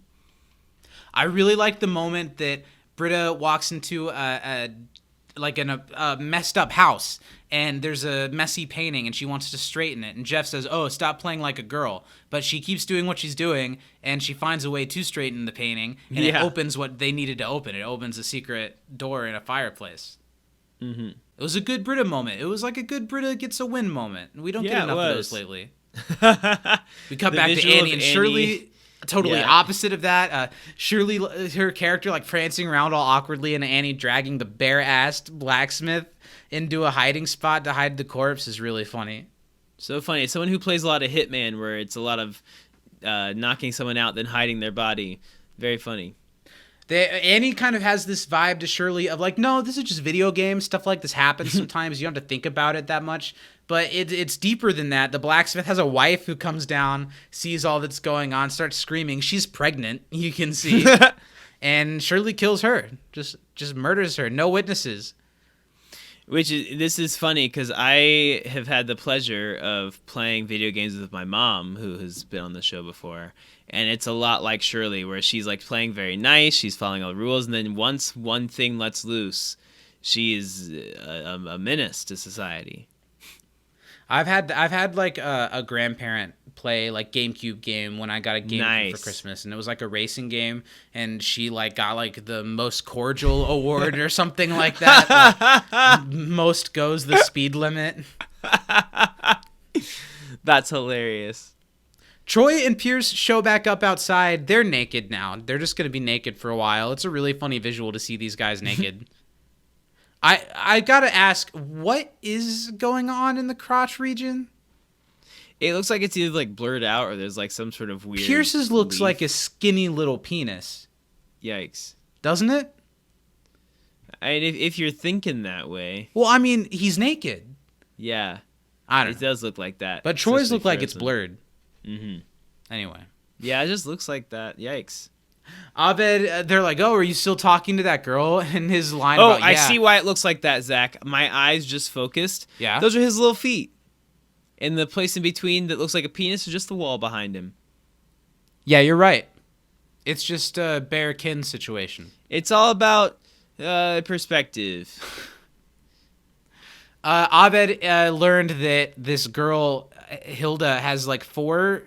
I really like the moment that Britta walks into a messed up house and there's a messy painting and she wants to straighten it, and Jeff says, stop playing like a girl, but she keeps doing what she's doing and she finds a way to straighten the painting, and it opens what they needed to open. It opens a secret door in a fireplace. Mm-hmm. It was a good Britta moment. It was like a good Britta gets a win moment. We don't get enough of those lately. We cut back to Annie and Shirley. Totally opposite of that. Shirley, her character, like prancing around all awkwardly, and Annie dragging the bare-assed blacksmith into a hiding spot to hide the corpse is really funny. So funny. Someone who plays a lot of Hitman, where it's a lot of knocking someone out, then hiding their body. Very funny. Annie kind of has this vibe to Shirley of like, no, this is just video games. Stuff like this happens sometimes. You don't have to think about it that much. But it's deeper than that. The blacksmith has a wife who comes down, sees all that's going on, starts screaming. She's pregnant, you can see. And Shirley kills her. Just murders her. No witnesses. This is funny because I have had the pleasure of playing video games with my mom, who has been on the show before. And it's a lot like Shirley, where she's like playing very nice, she's following all the rules, and then once one thing lets loose, she is a menace to society. I've had like a grandparent play like GameCube game when I got a GameCube for Christmas, and it was like a racing game, and she like got like the most cordial award or something like that. Like, most goes the speed limit. That's hilarious. Troy and Pierce show back up outside. They're naked now. They're just going to be naked for a while. It's a really funny visual to see these guys naked. I gotta ask, what is going on in the crotch region? It looks like it's either like blurred out or there's like some sort of weird. Pierce's looks like a skinny little penis. Yikes. Doesn't it? I mean, if you're thinking that way. Well, I mean, he's naked. Yeah. I don't know. It does look like that. But Troy's look like it's blurred. Mm-hmm. Anyway. Yeah, it just looks like that. Yikes. Abed, they're like, are you still talking to that girl? And his line about, I see why it looks like that, Zach. My eyes just focused. Yeah? Those are his little feet. And the place in between that looks like a penis is just the wall behind him. Yeah, you're right. It's just a bear-kin situation. It's all about perspective. Abed learned that this girl, Hilda, has like 4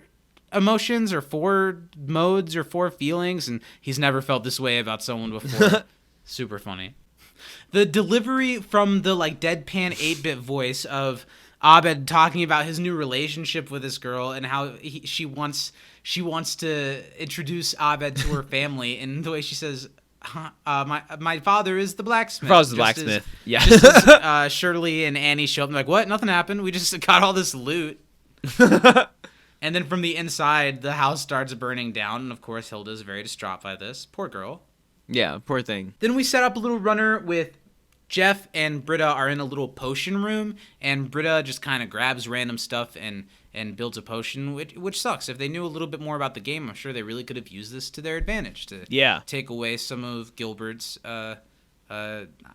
emotions or 4 modes or 4 feelings, and he's never felt this way about someone before. Super funny. The delivery from the like deadpan 8-bit voice of Abed talking about his new relationship with this girl and how she wants to introduce Abed to her family, and the way she says, my father is the blacksmith. Father's the blacksmith. Yeah. Just as Shirley and Annie show up and like, what? Nothing happened. We just got all this loot. And then from the inside, the house starts burning down, and of course Hilda's very distraught by this. Poor girl. Yeah, poor thing. Then we set up a little runner with Jeff and Britta are in a little potion room, and Britta just kind of grabs random stuff and builds a potion, which sucks. If they knew a little bit more about the game, I'm sure they really could have used this to their advantage to take away some of Gilbert's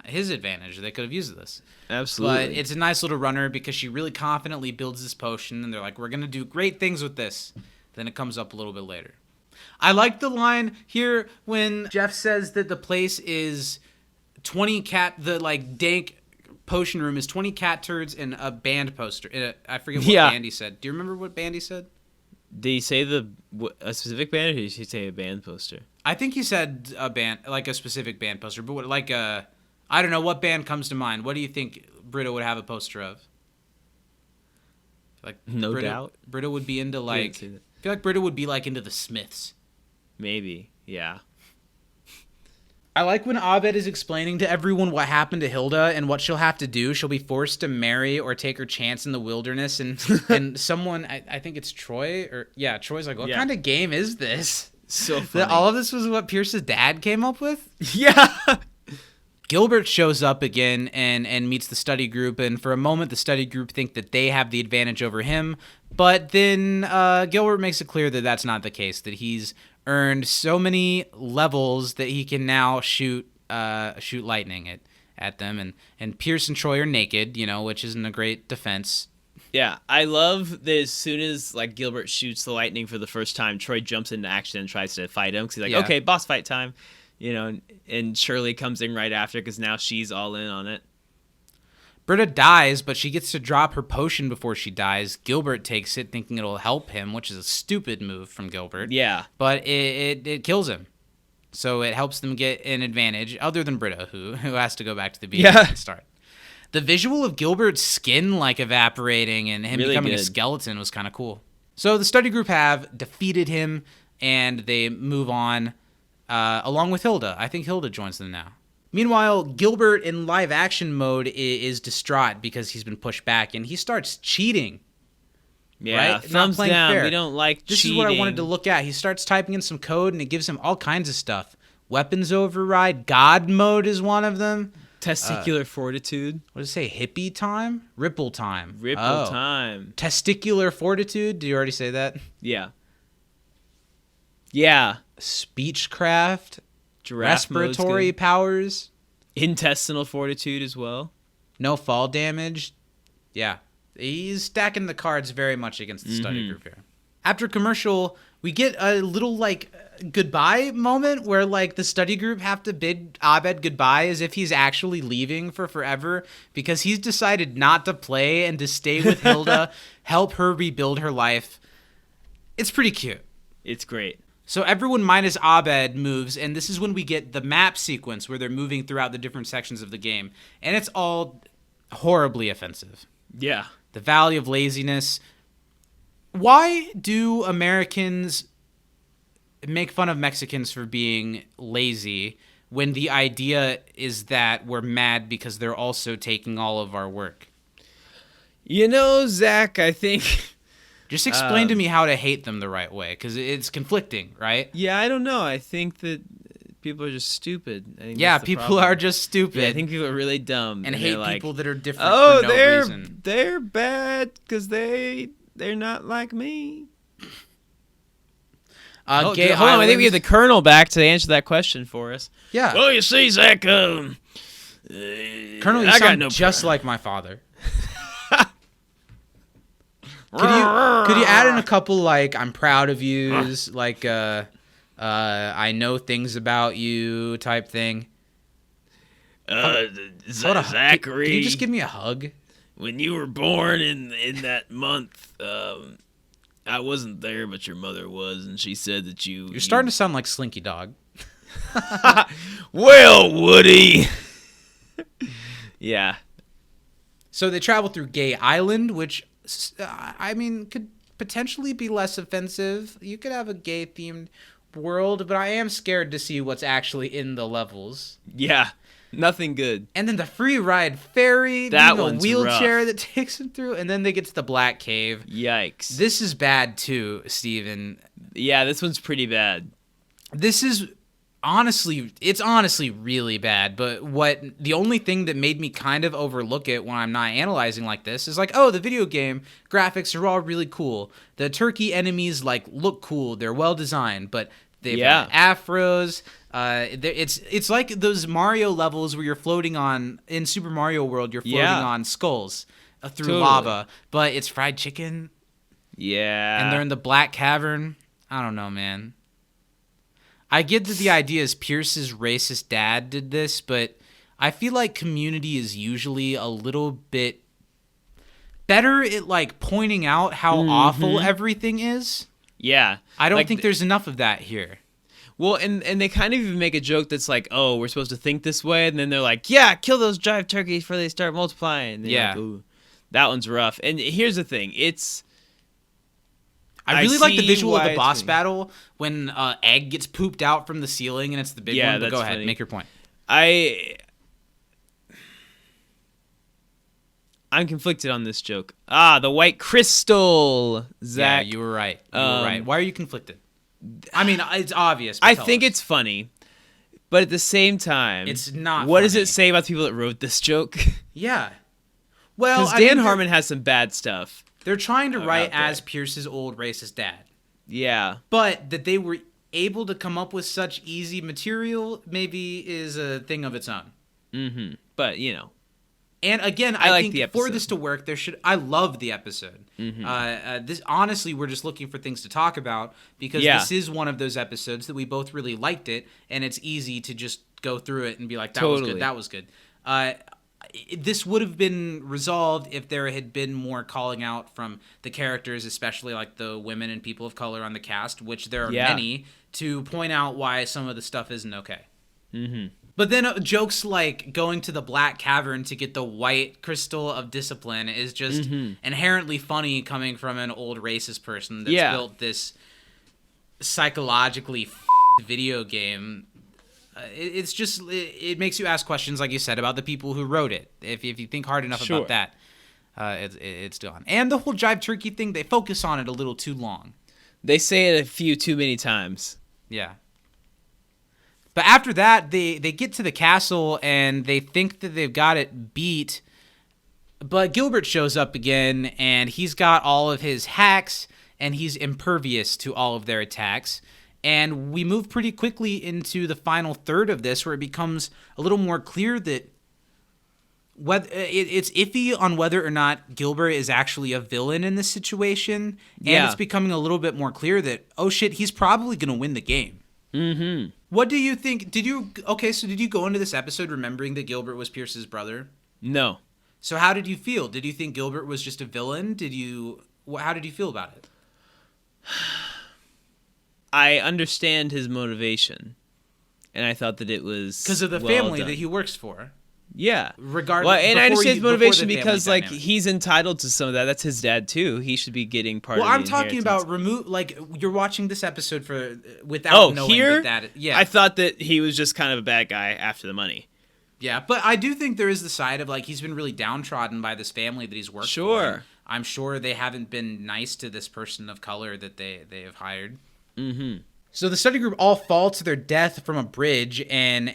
his advantage. They could have used this. Absolutely. But it's a nice little runner because she really confidently builds this potion, and they're like, we're going to do great things with this. Then it comes up a little bit later. I like the line here when Jeff says that the place is 20 the like dank potion room is 20 cat turds and a band poster. I forget what band he said. Do you remember what band he said? Did he say a specific band, or did he say a band poster? I think he said a band, like a specific band poster, but I don't know what band comes to mind. What do you think Britta would have a poster of? Like No Doubt. Britta would be into like. I feel like Britta would be like into the Smiths. Maybe, yeah. I like when Abed is explaining to everyone what happened to Hilda and what she'll have to do. She'll be forced to marry or take her chance in the wilderness. And someone, I think it's Troy, Troy's like, what kind of game is this? So funny. All of this was what Pierce's dad came up with? Yeah. Gilbert shows up again and meets the study group. And for a moment, the study group think that they have the advantage over him. But then Gilbert makes it clear that that's not the case, that he's earned so many levels that he can now shoot lightning at them, and Pierce and Troy are naked, which isn't a great defense. Yeah, I love that as soon as like Gilbert shoots the lightning for the first time, Troy jumps into action and tries to fight him because he's like, okay, boss fight time, and Shirley comes in right after because now she's all in on it. Britta dies, but she gets to drop her potion before she dies. Gilbert takes it, thinking it'll help him, which is a stupid move from Gilbert. Yeah. But it kills him. So it helps them get an advantage, other than Britta, who has to go back to the beginning and start. The visual of Gilbert's skin, like, evaporating and him really becoming good. A skeleton was kind of cool. So the study group have defeated him, and they move on, along with Hilda. I think Hilda joins them now. Meanwhile, Gilbert in live action mode is distraught because he's been pushed back, and he starts cheating. Yeah, right? thumbs down. Fair. We don't like this cheating. This is what I wanted to look at. He starts typing in some code, and it gives him all kinds of stuff. Weapons override. God mode is one of them. Testicular fortitude. What does it say? Hippie time? Ripple time. Ripple time. Testicular fortitude. Did you already say that? Yeah. Yeah. Speechcraft. Giraffe respiratory powers. Intestinal fortitude as well. No fall damage. Yeah. He's stacking the cards very much against the study group here. After commercial, we get a little, like, goodbye moment where, like, the study group have to bid Abed goodbye as if he's actually leaving for forever because he's decided not to play and to stay with Hilda, help her rebuild her life. It's pretty cute. It's great. So everyone minus Abed moves, and this is when we get the map sequence where they're moving throughout the different sections of the game. And it's all horribly offensive. Yeah. The Valley of Laziness. Why do Americans make fun of Mexicans for being lazy when the idea is that we're mad because they're also taking all of our work? Zach, I think... Just explain to me how to hate them the right way, because it's conflicting, right? Yeah, I don't know. I think that people are just stupid. Yeah, people are just stupid. Yeah, I think people are really dumb. And hate people that are different for no reason. They're bad because they're not like me. Hold on, I think we have the Colonel back to answer that question for us. Yeah. Well, you see, Zach, Colonel, you sound just like my father. Could you add in a couple like "I'm proud of yous," like "I know things about you" type thing? Hold on. Zachary, Can you just give me a hug? when you were born in that month, I wasn't there, but your mother was, and she said that You're starting to sound like Slinky Dog. Well, Woody. Yeah. So they travel through Gay Island, which I mean could potentially be less offensive. You could have a gay themed world, but I am scared to see what's actually in the levels. Yeah. Nothing good. And then the free ride ferry, That a one's wheelchair rough. that takes them through, and then they get to the Black Cave. Yikes. This is bad too, Steven. Yeah, this one's pretty bad. This is honestly really bad, but the only thing that made me kind of overlook it when I'm not analyzing like this is like, oh, the video game graphics are all really cool. The turkey enemies like look cool. They're well designed, but they've got afros. It's like those Mario levels where you're floating on in Super Mario World. You're floating on skulls through lava, but it's fried chicken. Yeah. And they're in the Black Cavern. I don't know, man. I get that the idea is Pierce's racist dad did this, but I feel like Community is usually a little bit better at like pointing out how awful everything is. Yeah. I don't think there's enough of that here. Well, and they kind of even make a joke that's like, oh, we're supposed to think this way, and then they're like, yeah, kill those jive turkeys before they start multiplying. And yeah. Like, ooh, that one's rough. And here's the thing. I really like the see visual of why the boss it's- battle when Egg gets pooped out from the ceiling and it's the big one. But that's go ahead, funny. make your point. I'm conflicted on this joke. The white crystal, Zach. Yeah, you were right. You were right. Why are you conflicted? I mean, it's obvious. But I tell think us. it's funny, but at the same time, It's not What does funny. it say about the people that wrote this joke? Yeah. Well, Because I Dan think Harmon has some bad stuff. they're trying to write out there. as Pierce's old racist dad. Yeah. But that they were able to come up with such easy material maybe is a thing of its own. Mm-hmm. But, And again, I I like think the for episode. this to work, I love the episode. Mm-hmm. This honestly, we're just looking for things to talk about because Yeah. this is one of those episodes that we both really liked it, and it's easy to just go through it and be like, that was Totally. good, that was good. This would have been resolved if there had been more calling out from the characters, especially like the women and people of color on the cast, which there are Yeah. many, to point out why some of the stuff isn't okay. Mm-hmm. But then jokes like going to the Black Cavern to get the white crystal of discipline is just inherently funny coming from an old racist person that's built this psychologically video game. It's just, it makes you ask questions, like you said, about the people who wrote it. If you think hard enough about that, it's gone. And the whole jive turkey thing, they focus on it a little too long. They say it a few too many times. Yeah. But after that, they get to the castle and they think that they've got it beat. But Gilbert shows up again and he's got all of his hacks and he's impervious to all of their attacks. And we move pretty quickly into the final third of this where it becomes a little more clear that it's iffy on whether or not Gilbert is actually a villain in this situation. And it's becoming a little bit more clear that, oh shit, he's probably going to win the game. Mm-hmm. What do you think? Did you go into this episode remembering that Gilbert was Pierce's brother? No. So how did you feel? Did you think Gilbert was just a villain? How did you feel about it? I understand his motivation, and I thought that it was Because of the family that he works for. Yeah. Regardless. Well, and I understand his before the motivation family because, like, dynamic. he's entitled to some of that. That's his dad too. He should be getting part of the I'm talking inheritance. about you're watching this episode without knowing here? that. Yeah. I thought that he was just kind of a bad guy after the money. Yeah, but I do think there is the side of like he's been really downtrodden by this family that he's worked for. Sure. I'm sure they haven't been nice to this person of color that they have hired. Mm-hmm. So the study group all fall to their death from a bridge, and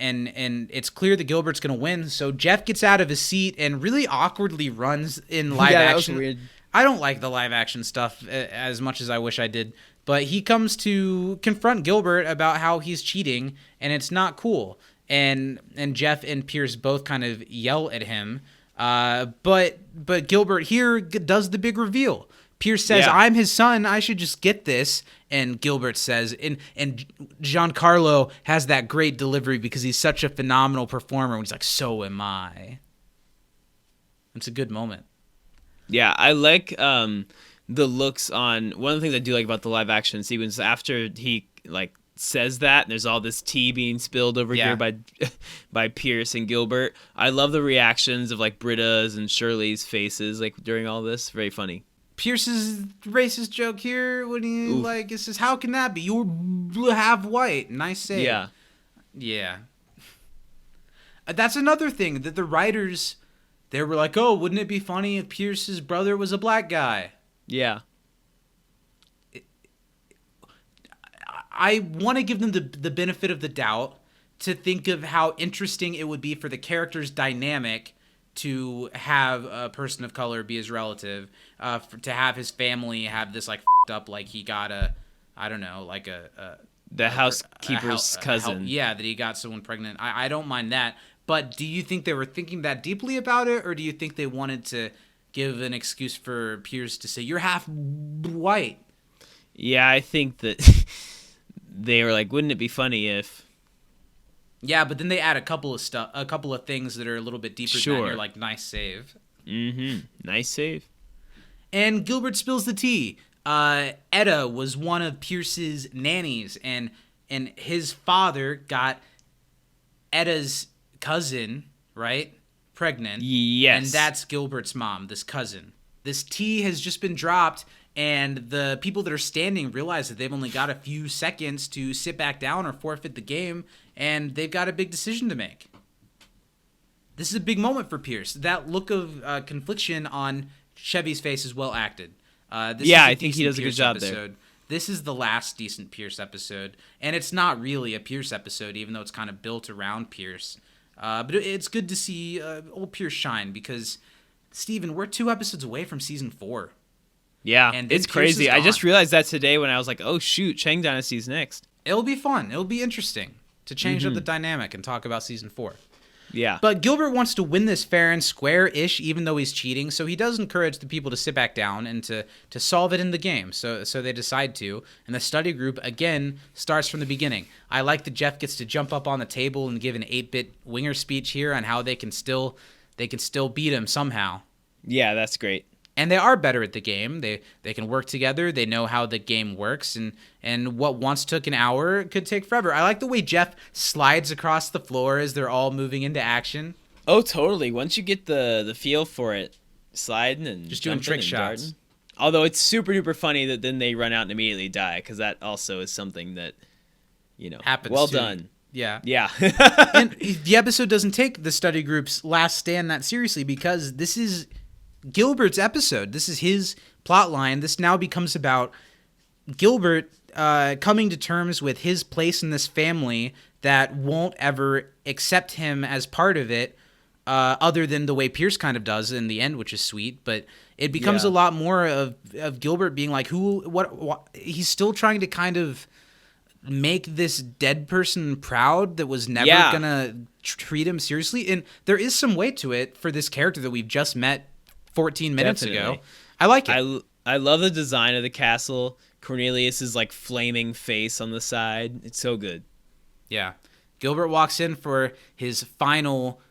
it's clear that Gilbert's going to win. So Jeff gets out of his seat and really awkwardly runs in live Yeah, action. that was weird. I don't like the live action stuff as much as I wish I did. But he comes to confront Gilbert about how he's cheating, and it's not cool. And Jeff and Pierce both kind of yell at him. But Gilbert here does the big reveal. Pierce says, Yeah. I'm his son. I should just get this. And Gilbert says, and Giancarlo has that great delivery because he's such a phenomenal performer. When he's like, so am I. It's a good moment. Yeah, I like the looks on. One of the things I do like about the live action sequence after he like says that, and there's all this tea being spilled over Yeah. here by Pierce and Gilbert. I love the reactions of like Britta's and Shirley's faces like during all this. Very funny. Pierce's racist joke here when he Oof. like it says, how can that be? You're half white. Nice save. Yeah. Yeah. That's another thing that the writers, they were like, oh, wouldn't it be funny if Pierce's brother was a black guy? Yeah. I want to give them the benefit of the doubt to think of how interesting it would be for the character's dynamic to have a person of color be his relative, to have his family have this like f***ed up, like he got a, I don't know, like The housekeeper's cousin. yeah, that he got someone pregnant. I don't mind that. But do you think they were thinking that deeply about it, or do you think they wanted to give an excuse for Pierce to say, you're half white? Yeah, I think that they were like, wouldn't it be funny if... Yeah, but then they add a couple of things that are a little bit deeper than that, and Sure. you're like, nice save. Mm-hmm. Nice save. And Gilbert spills the tea. Etta was one of Pierce's nannies, and his father got Etta's cousin, right? Pregnant. Yes. And that's Gilbert's mom, this cousin. This tea has just been dropped, and the people that are standing realize that they've only got a few seconds to sit back down or forfeit the game, and they've got a big decision to make. This is a big moment for Pierce. That look of confliction on Chevy's face is well acted. I think he does a good job there. This is the last decent Pierce episode, and it's not really a Pierce episode, even though it's kind of built around Pierce. But it's good to see old Pierce shine, because, Steven, we're 2 episodes away from season 4. Yeah, And then it's Pierce crazy. is I just gone. realized that today when I was like, oh, shoot, Chang Dynasty's next. It'll be fun. It'll be interesting to change up the dynamic and talk about season 4. Yeah. But Gilbert wants to win this fair and square-ish, even though he's cheating, so he does encourage the people to sit back down and to solve it in the game. So they decide to, and the study group, again, starts from the beginning. I like that Jeff gets to jump up on the table and give an 8-bit winger speech here on how they can still beat him somehow. Yeah, that's great. And they are better at the game. They can work together. They know how the game works. And what once took an hour could take forever. I like the way Jeff slides across the floor as they're all moving into action. Oh, totally. Once you get the feel for it, sliding and Just doing jumping trick and shots. darting. Although it's super duper funny that then they run out and immediately die, because that also is something that, Happens well too. done. Yeah. Yeah. And the episode doesn't take the study group's last stand that seriously, because this is Gilbert's episode. This is his plot line. This now becomes about Gilbert coming to terms with his place in this family that won't ever accept him as part of it, other than the way Pierce kind of does in the end, which is sweet. But it becomes a lot more of Gilbert being like, what? He's still trying to kind of make this dead person proud that was never gonna treat him seriously. And there is some weight to it for this character that we've just met 14 minutes ago. Definitely. I like it. I love the design of the castle. Cornelius' like flaming face on the side. It's so good. Yeah. Gilbert walks in for his final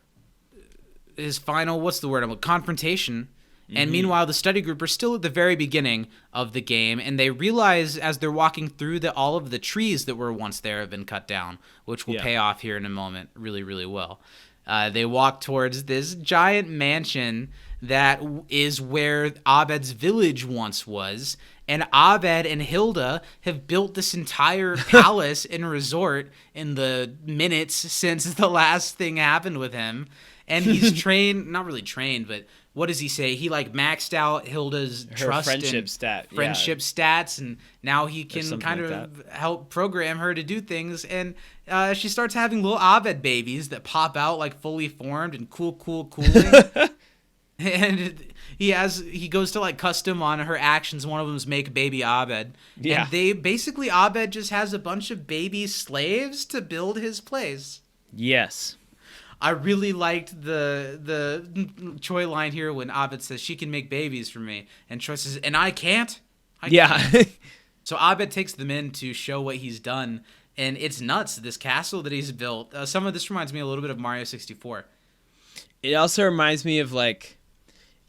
what's the word? Confrontation. And meanwhile, the study group are still at the very beginning of the game, and they realize as they're walking through that all of the trees that were once there have been cut down, which will pay off here in a moment really, really well. They walk towards this giant mansion that is where Abed's village once was, and Abed and Hilda have built this entire palace and resort in the minutes since the last thing happened with him. And he's trained, not really trained, but what does he say? He like maxed out Hilda's trust friendship and stat, yeah. friendship stats, and now he can something kind like of help program her to do things. And she starts having little Abed babies that pop out like fully formed and cooling. And he goes to like custom on her actions. One of them is make baby Abed. Yeah. And they basically, Abed just has a bunch of baby slaves to build his place. Yes. I really liked the Choi line here when Abed says she can make babies for me, and Choi says, and I can't. Yeah. So Abed takes them in to show what he's done, and it's nuts. This castle that he's built. Some of this reminds me a little bit of Mario 64. It also reminds me of like,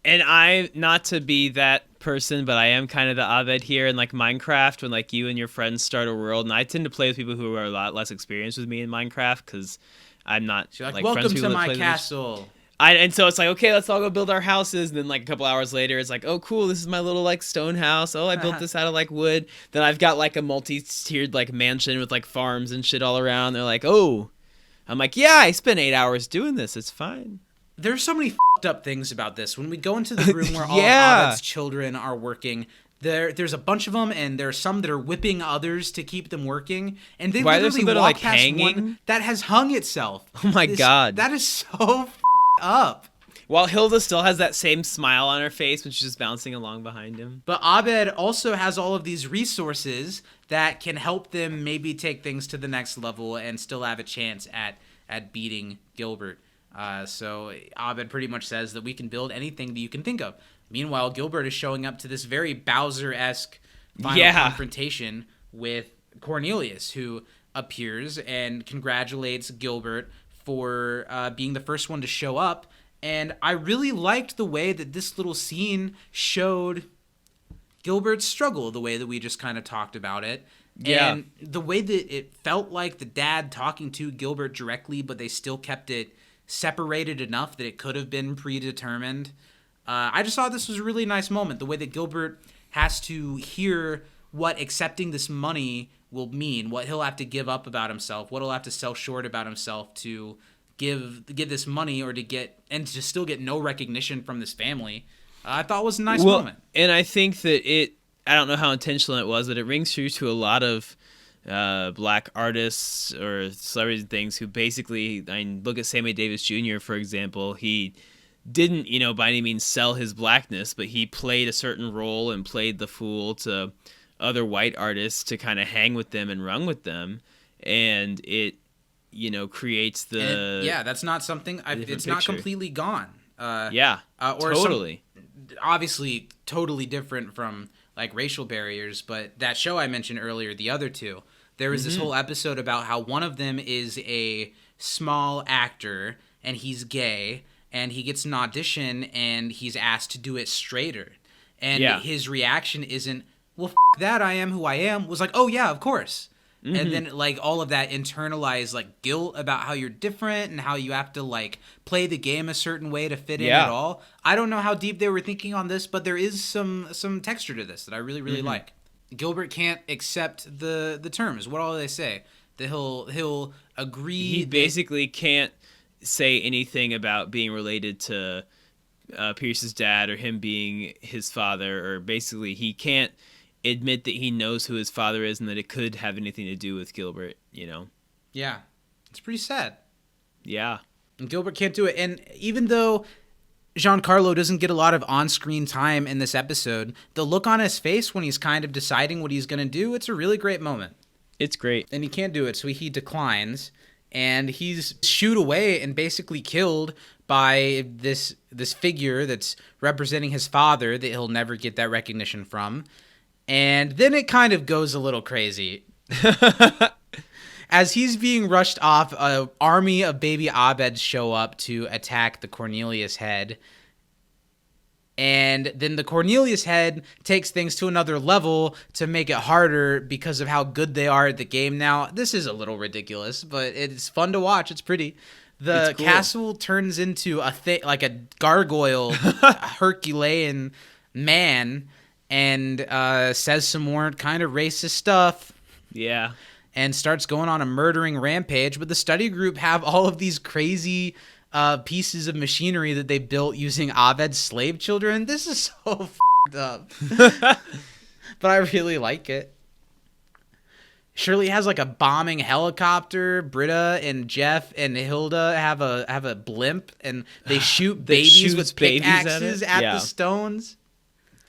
and I, not to be that person, but I am kind of the Abed here in like Minecraft when like you and your friends start a world, and I tend to play with people who are a lot less experienced with me in Minecraft because I'm not She's like, like welcome friends with to people that my play with me. castle. And so it's like, okay, let's all go build our houses. And then like a couple hours later, it's like, oh, cool, this is my little like stone house. Oh, I built this out of like wood. Then I've got like a multi-tiered like mansion with like farms and shit all around. They're like, oh, I'm like, yeah, I spent 8 hours doing this. It's fine. There's so many f***ed up things about this. When we go into the room where all Yeah. of Abed's children are working, there's a bunch of them, and there are some that are whipping others to keep them working. And they Why are there literally some that are, walk like, past hanging? one that has hung itself. Oh my God. That is so f***ed up. While Hilda still has that same smile on her face when she's just bouncing along behind him. But Abed also has all of these resources that can help them maybe take things to the next level and still have a chance at beating Gilbert. So Abed pretty much says that we can build anything that you can think of. Meanwhile, Gilbert is showing up to this very Bowser-esque final confrontation with Cornelious, who appears and congratulates Gilbert for being the first one to show up. And I really liked the way that this little scene showed Gilbert's struggle, the way that we just kind of talked about it. Yeah. And the way that it felt like the dad talking to Gilbert directly, but they still kept it separated enough that it could have been predetermined. I just thought this was a really nice moment. The way that Gilbert has to hear what accepting this money will mean, what he'll have to give up about himself, what he'll have to sell short about himself to give this money or to still get no recognition from this family. I thought it was a nice moment. And I think that I don't know how intentional it was, but it rings true to a lot of black artists or celebrities and things who basically, I mean, look at Sammy Davis Jr., for example. He didn't, by any means sell his blackness, but he played a certain role and played the fool to other white artists to kind of hang with them and run with them. And it, creates that's not something, it's not completely gone. Or totally. Obviously totally different from like racial barriers, but that show I mentioned earlier, the other two, there was this whole episode about how one of them is a small actor and he's gay and he gets an audition and he's asked to do it straighter. And his reaction isn't, well, that, I am who I am, was like, oh yeah, of course. And then like all of that internalized like guilt about how you're different and how you have to like play the game a certain way to fit in at all. I don't know how deep they were thinking on this, but there is some texture to this that I really, really like. Gilbert can't accept the terms. What all do they say? That he'll agree. He basically can't say anything about being related to Pierce's dad or him being his father, or basically he can't admit that he knows who his father is and that it could have anything to do with Gilbert, Yeah. It's pretty sad. Yeah. And Gilbert can't do it. And even though Giancarlo doesn't get a lot of on-screen time in this episode, the look on his face when he's kind of deciding what he's going to do, it's a really great moment. It's great. And he can't do it, so he declines. And he's shooed away and basically killed by this figure that's representing his father that he'll never get that recognition from. And then it kind of goes a little crazy. As he's being rushed off, an army of baby Abeds show up to attack the Cornelius head. And then the Cornelius head takes things to another level to make it harder because of how good they are at the game now. This is a little ridiculous, but it's fun to watch. It's pretty. The castle turns into like a gargoyle Herculean man and says some more kind of racist stuff. Yeah. And starts going on a murdering rampage. But the study group have all of these crazy pieces of machinery that they built using Abed's slave children. This is so f***ed up. But I really like it. Shirley has like a bombing helicopter. Britta and Jeff and Hilda have a blimp, and they shoot babies with pickaxes at the stones.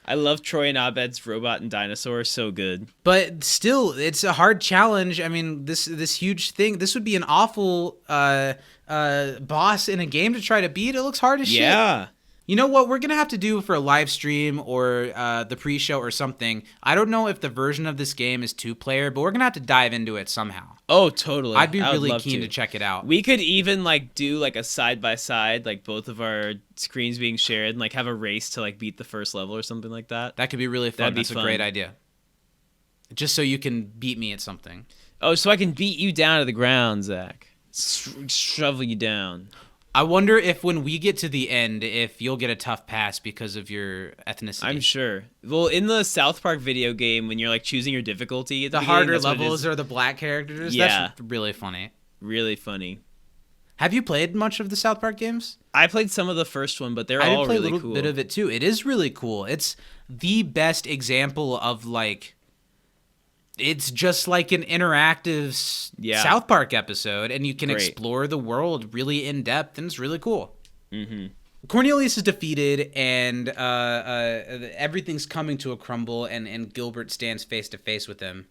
I love Troy and Abed's robot and dinosaur. So good. But still, it's a hard challenge. I mean, this huge thing. This would be an awful boss in a game to try to beat. It looks hard as shit. Yeah. You know what we're going to have to do for a live stream or the pre-show or something? I don't know if the version of this game is 2-player, but we're going to have to dive into it somehow. Oh, totally. I'd be I would really love keen to check it out. We could even like do like a side-by-side, like both of our screens being shared and like have a race to like beat the first level or something like that. That could be really fun. That'd be That's fun. a great idea. Just so you can beat me at something. Oh, so I can beat you down to the ground, Zach. Shovel you down. I wonder if when we get to the end, if you'll get a tough pass because of your ethnicity. I'm sure. Well, in the South Park video game, when you're like choosing your difficulty, at The beginning, harder that's what it levels is. are the black characters. Yeah. That's really funny. Really funny. Have you played much of the South Park games? I played some of the first one, but they're I all did play really a little cool. bit of it too. It is really cool. It's the best example of like, it's just like an interactive Yeah. South Park episode, and you can Great. explore the world really in depth, and it's really cool. Mm-hmm. Cornelius is defeated, and everything's coming to a crumble, and Gilbert stands face to face with him.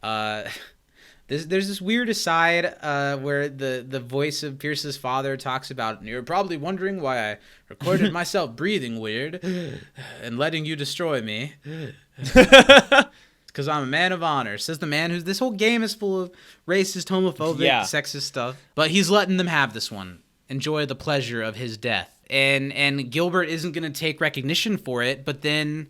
There's this weird aside where the voice of Pierce's father talks about, you're probably wondering why I recorded myself breathing weird and letting you destroy me. Because I'm a man of honor, says the man who's, this whole game is full of racist, homophobic, Yeah. sexist stuff. But he's letting them have this one. Enjoy the pleasure of his death. And Gilbert isn't going to take recognition for it, but then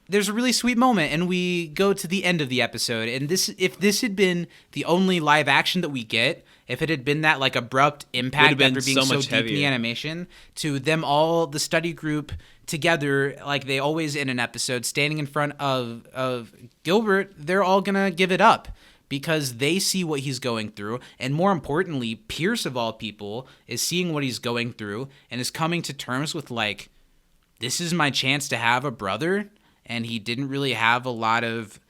there's a really sweet moment, and we go to the end of the episode. And if this had been the only live action that we get, if it had been that like abrupt impact been after being so so much deep in the heavier. animation, to them all, the study group together, like they always in an episode, standing in front of Gilbert, they're all gonna give it up because they see what he's going through, and more importantly, Pierce of all people is seeing what he's going through and is coming to terms with like, this is my chance to have a brother, and he didn't really have a lot of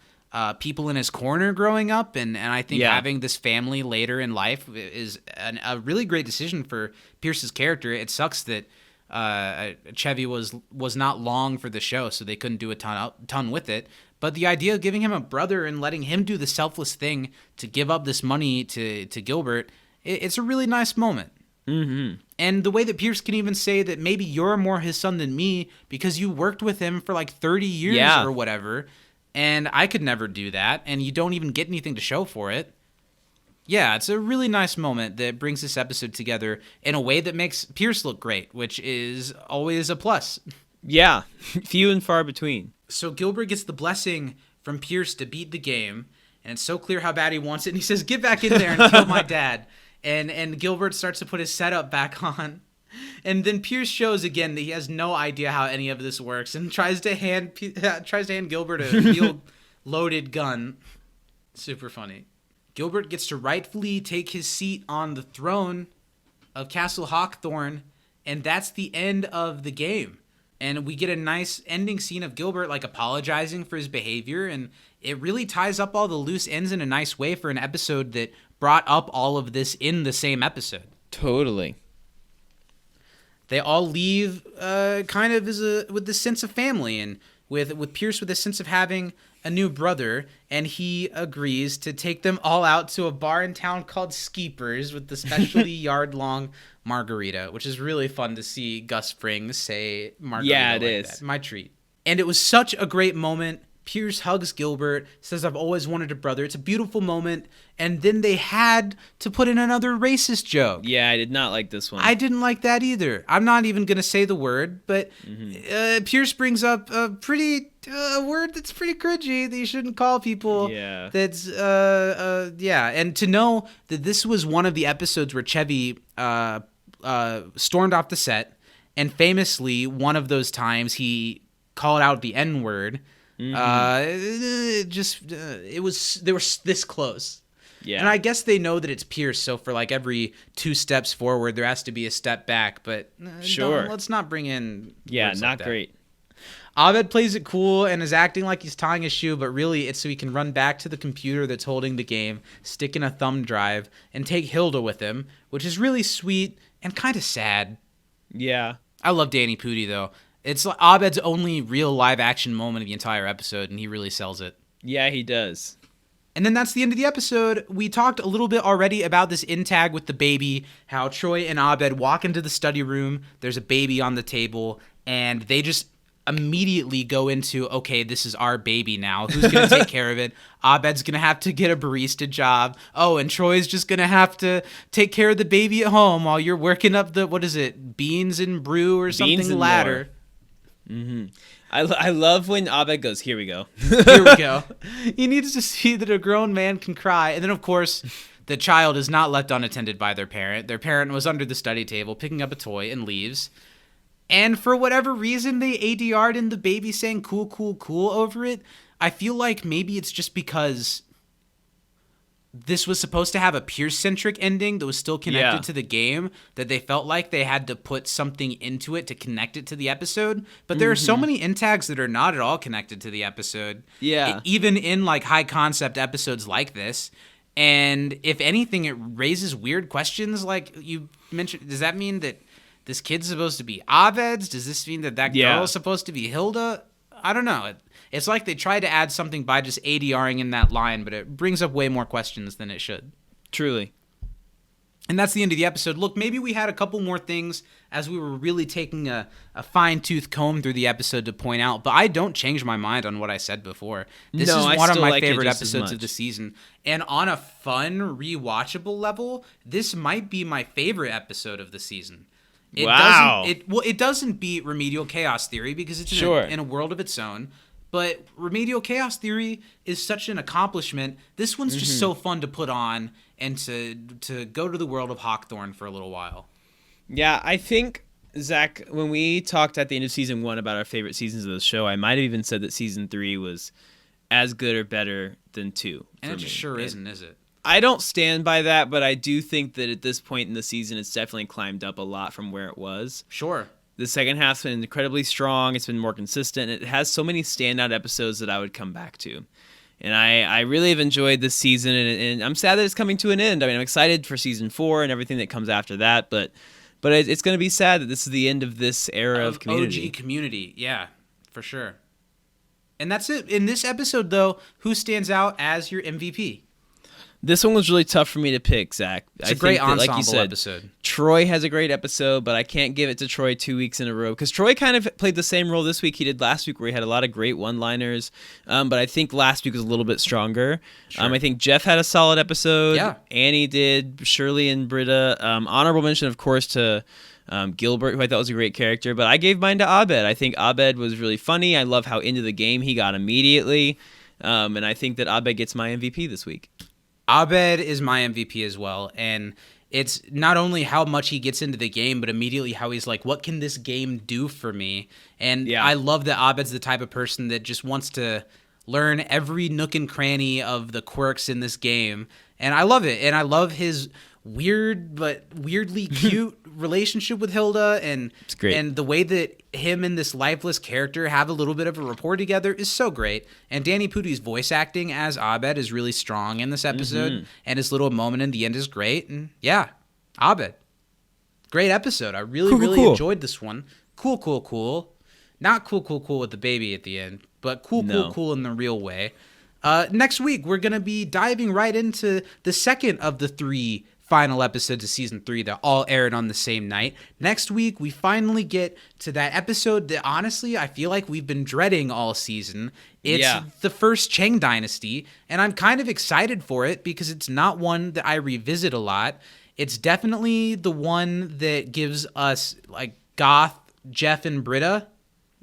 people in his corner growing up, and I think Yeah. having this family later in life is a really great decision for Pierce's character. It sucks that Chevy was not long for the show, so they couldn't do a ton with it. But the idea of giving him a brother and letting him do the selfless thing to give up this money to Gilbert, it's a really nice moment. Mm-hmm. And the way that Pierce can even say that maybe you're more his son than me because you worked with him for like 30 years Yeah. or whatever, and I could never do that, and you don't even get anything to show for it. Yeah, it's a really nice moment that brings this episode together in a way that makes Pierce look great, which is always a plus. Yeah. Few and far between. So Gilbert gets the blessing from Pierce to beat the game, and it's so clear how bad he wants it, and he says, get back in there and kill my dad. And Gilbert starts to put his setup back on. And then Pierce shows again that he has no idea how any of this works and tries to hand Gilbert a field-loaded gun. Super funny. Gilbert gets to rightfully take his seat on the throne of Castle Hawkthorne, and that's the end of the game. And we get a nice ending scene of Gilbert like apologizing for his behavior, and it really ties up all the loose ends in a nice way for an episode that brought up all of this in the same episode. Totally. They all leave kind of with this sense of family, and with Pierce with a sense of having a new brother, and he agrees to take them all out to a bar in town called Skeepers with the specialty yard-long margarita, which is really fun to see Gus Fring say margarita. Yeah, it like is. that. My treat. And it was such a great moment. Pierce hugs Gilbert, says, I've always wanted a brother. It's a beautiful moment. And then they had to put in another racist joke. Yeah, I did not like this one. I didn't like that either. I'm not even going to say the word, but Pierce brings up a word that's pretty cringy that you shouldn't call people. Yeah. That's, yeah. And to know that this was one of the episodes where Chevy stormed off the set, and famously, one of those times he called out the N-word. They were this close. Yeah. And I guess they know that it's Pierce, so for like every 2 steps forward, there has to be a step back. But Sure. let's not bring in. Yeah, words not like that. great. Abed plays it cool and is acting like he's tying his shoe, but really it's so he can run back to the computer that's holding the game, stick in a thumb drive, and take Hilda with him, which is really sweet and kind of sad. Yeah. I love Danny Pudi though. It's Abed's only real live action moment of the entire episode, and he really sells it. Yeah, he does. And then that's the end of the episode. We talked a little bit already about this in-tag with the baby, how Troy and Abed walk into the study room, there's a baby on the table, and they just immediately go into, okay, this is our baby now. Who's going to take care of it? Abed's going to have to get a barista job. Oh, and Troy's just going to have to take care of the baby at home while you're working up the, what is it, beans and brew or something ladder. Mm-hmm. I love when Abed goes, here we go. Here we go. He needs to see that a grown man can cry. And then, of course, the child is not left unattended by their parent. Their parent was under the study table picking up a toy and leaves. And for whatever reason, they ADR'd in the baby saying cool, cool, cool over it. I feel like maybe it's just because this was supposed to have a Pierce-centric ending that was still connected to the game, that they felt like they had to put something into it to connect it to the episode. But there are so many in-tags that are not at all connected to the episode. Yeah. Even in like high-concept episodes like this. And if anything, it raises weird questions like you mentioned. Does that mean that this kid's supposed to be Abed's? Does this mean that girl is supposed to be Hilda? I don't know. It's like they tried to add something by just ADRing in that line, but it brings up way more questions than it should. Truly. And that's the end of the episode. Look, maybe we had a couple more things as we were really taking a fine-tooth comb through the episode to point out, but I don't change my mind on what I said before. This is one of my favorite episodes of the season. And on a fun, rewatchable level, this might be my favorite episode of the season. It doesn't beat Remedial Chaos Theory because it's in a world of its own. But Remedial Chaos Theory is such an accomplishment. This one's just so fun to put on and to go to the world of Hawkthorne for a little while. Yeah, I think, Zach, when we talked at the end of season 1 about our favorite seasons of the show, I might have even said that season 3 was as good or better than 2. And it just sure isn't, is it? I don't stand by that, but I do think that at this point in the season, it's definitely climbed up a lot from where it was. Sure. The second half's been incredibly strong. It's been more consistent. It has so many standout episodes that I would come back to. And I really have enjoyed this season, and I'm sad that it's coming to an end. I mean, I'm excited for season 4 and everything that comes after that, but it's going to be sad that this is the end of this era of Community. OG Community, yeah, for sure. And that's it. In this episode, though, who stands out as your MVP? This one was really tough for me to pick, Zach. It's a great ensemble episode. Troy has a great episode, but I can't give it to Troy 2 weeks in a row because Troy kind of played the same role this week he did last week, where he had a lot of great one-liners. But I think last week was a little bit stronger. Sure. I think Jeff had a solid episode. Yeah. Annie did. Shirley and Britta. Honorable mention, of course, to Gilbert, who I thought was a great character. But I gave mine to Abed. I think Abed was really funny. I love how into the game he got immediately. And I think that Abed gets my MVP this week. Abed is my MVP as well, and it's not only how much he gets into the game, but immediately how he's like, what can this game do for me? And I love that Abed's the type of person that just wants to learn every nook and cranny of the quirks in this game, and I love it. And I love his weird but weirdly cute relationship with Hilda, and it's great. And the way that him and this lifeless character have a little bit of a rapport together is so great. And Danny Pudi's voice acting as Abed is really strong in this episode, and his little moment in the end is great. And yeah, Abed, great episode. I really enjoyed this one. Cool. Not cool with the baby at the end, but cool in the real way. Next week, we're going to be diving right into the second of the 3 final episodes of season 3 that all aired on the same night. Next week, we finally get to that episode that honestly, I feel like we've been dreading all season. It's the first Chang Dynasty, and I'm kind of excited for it because it's not one that I revisit a lot. It's definitely the one that gives us like goth Jeff and Britta.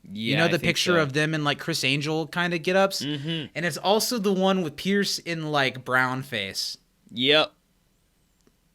Yeah, you know, the picture of them in like Chris Angel kind of get-ups. And it's also the one with Pierce in like brown face. Yep.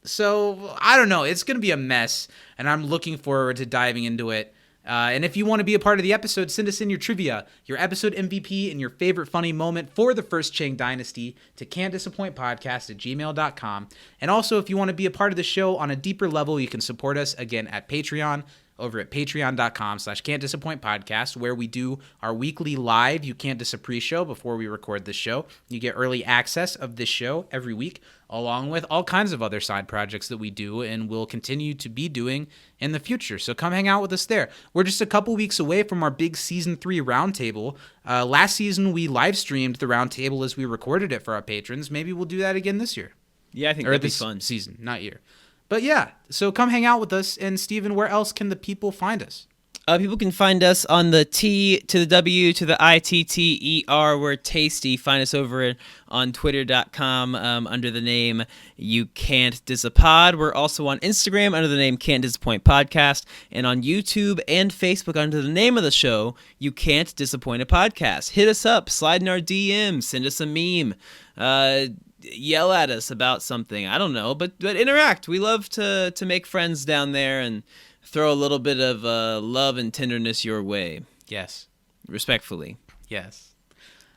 So, I don't know. It's going to be a mess, and I'm looking forward to diving into it. And if you want to be a part of the episode, send us in your trivia, your episode MVP, and your favorite funny moment for the first Chang Dynasty to can'tdisappointpodcast@gmail.com. And also, if you want to be a part of the show on a deeper level, you can support us, again, at Patreon. over at patreon.com/can'tdisappointpodcast, where we do our weekly live You Can't Dis a pre-show before we record this show. You get early access of this show every week, along with all kinds of other side projects that we do and will continue to be doing in the future. So come hang out with us there. We're just a couple weeks away from our big Season 3 roundtable. Last season, we live streamed the roundtable as we recorded it for our patrons. Maybe we'll do that again this year. Yeah, I think that'd be fun. Season, not year. But yeah, so come hang out with us. And Steven, where else can the people find us? People can find us on the T to the W to the ITTER. We're Tasty. Find us over on twitter.com under the name You Can't Disapod. We're also on Instagram under the name Can't Disappoint Podcast, and on YouTube and Facebook under the name of the show, You Can't Disappoint a Podcast. Hit us up, slide in our DMs, send us a meme, yell at us about something. I don't know, but interact. We love to make friends down there and throw a little bit of love and tenderness your way. Yes. Respectfully. Yes.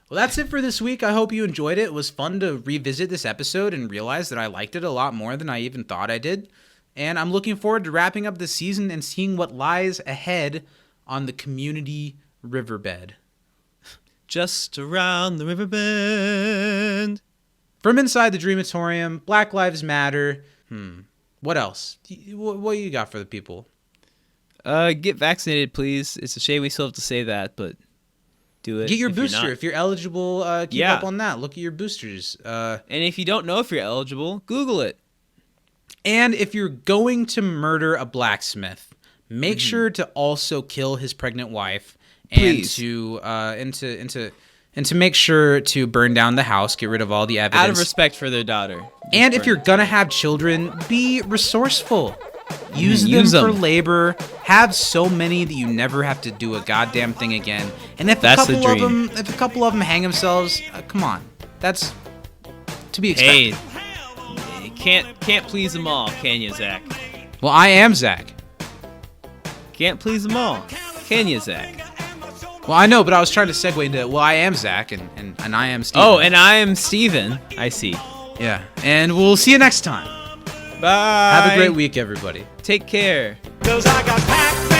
Well, that's it for this week. I hope you enjoyed it. It was fun to revisit this episode and realize that I liked it a lot more than I even thought I did. And I'm looking forward to wrapping up the season and seeing what lies ahead on the community riverbed. Just around the river bend. From inside the Dreamatorium, Black Lives Matter. What else? What you got for the people? Get vaccinated, please. It's a shame we still have to say that, but do it. Get your if you're booster. not. If you're eligible, keep up on that. Look at your boosters. And if you don't know if you're eligible, Google it. And if you're going to murder a blacksmith, make sure to also kill his pregnant wife. Please. And to make sure to burn down the house, get rid of all the evidence. Out of respect for their daughter. And if you're going to have children, be resourceful. Use them for labor. Have so many that you never have to do a goddamn thing again. And if a couple of them hang themselves, come on. That's to be expected. Hey, you can't please them all, can you, Zach? Well, I am Zach. Can't please them all, can you, Zach? Well, I know, but I was trying to segue into, well, I am Zach, and I am Steven. Oh, and I am Steven. I see. Yeah, and we'll see you next time. Bye. Have a great week, everybody. Take care. 'Cause I got packed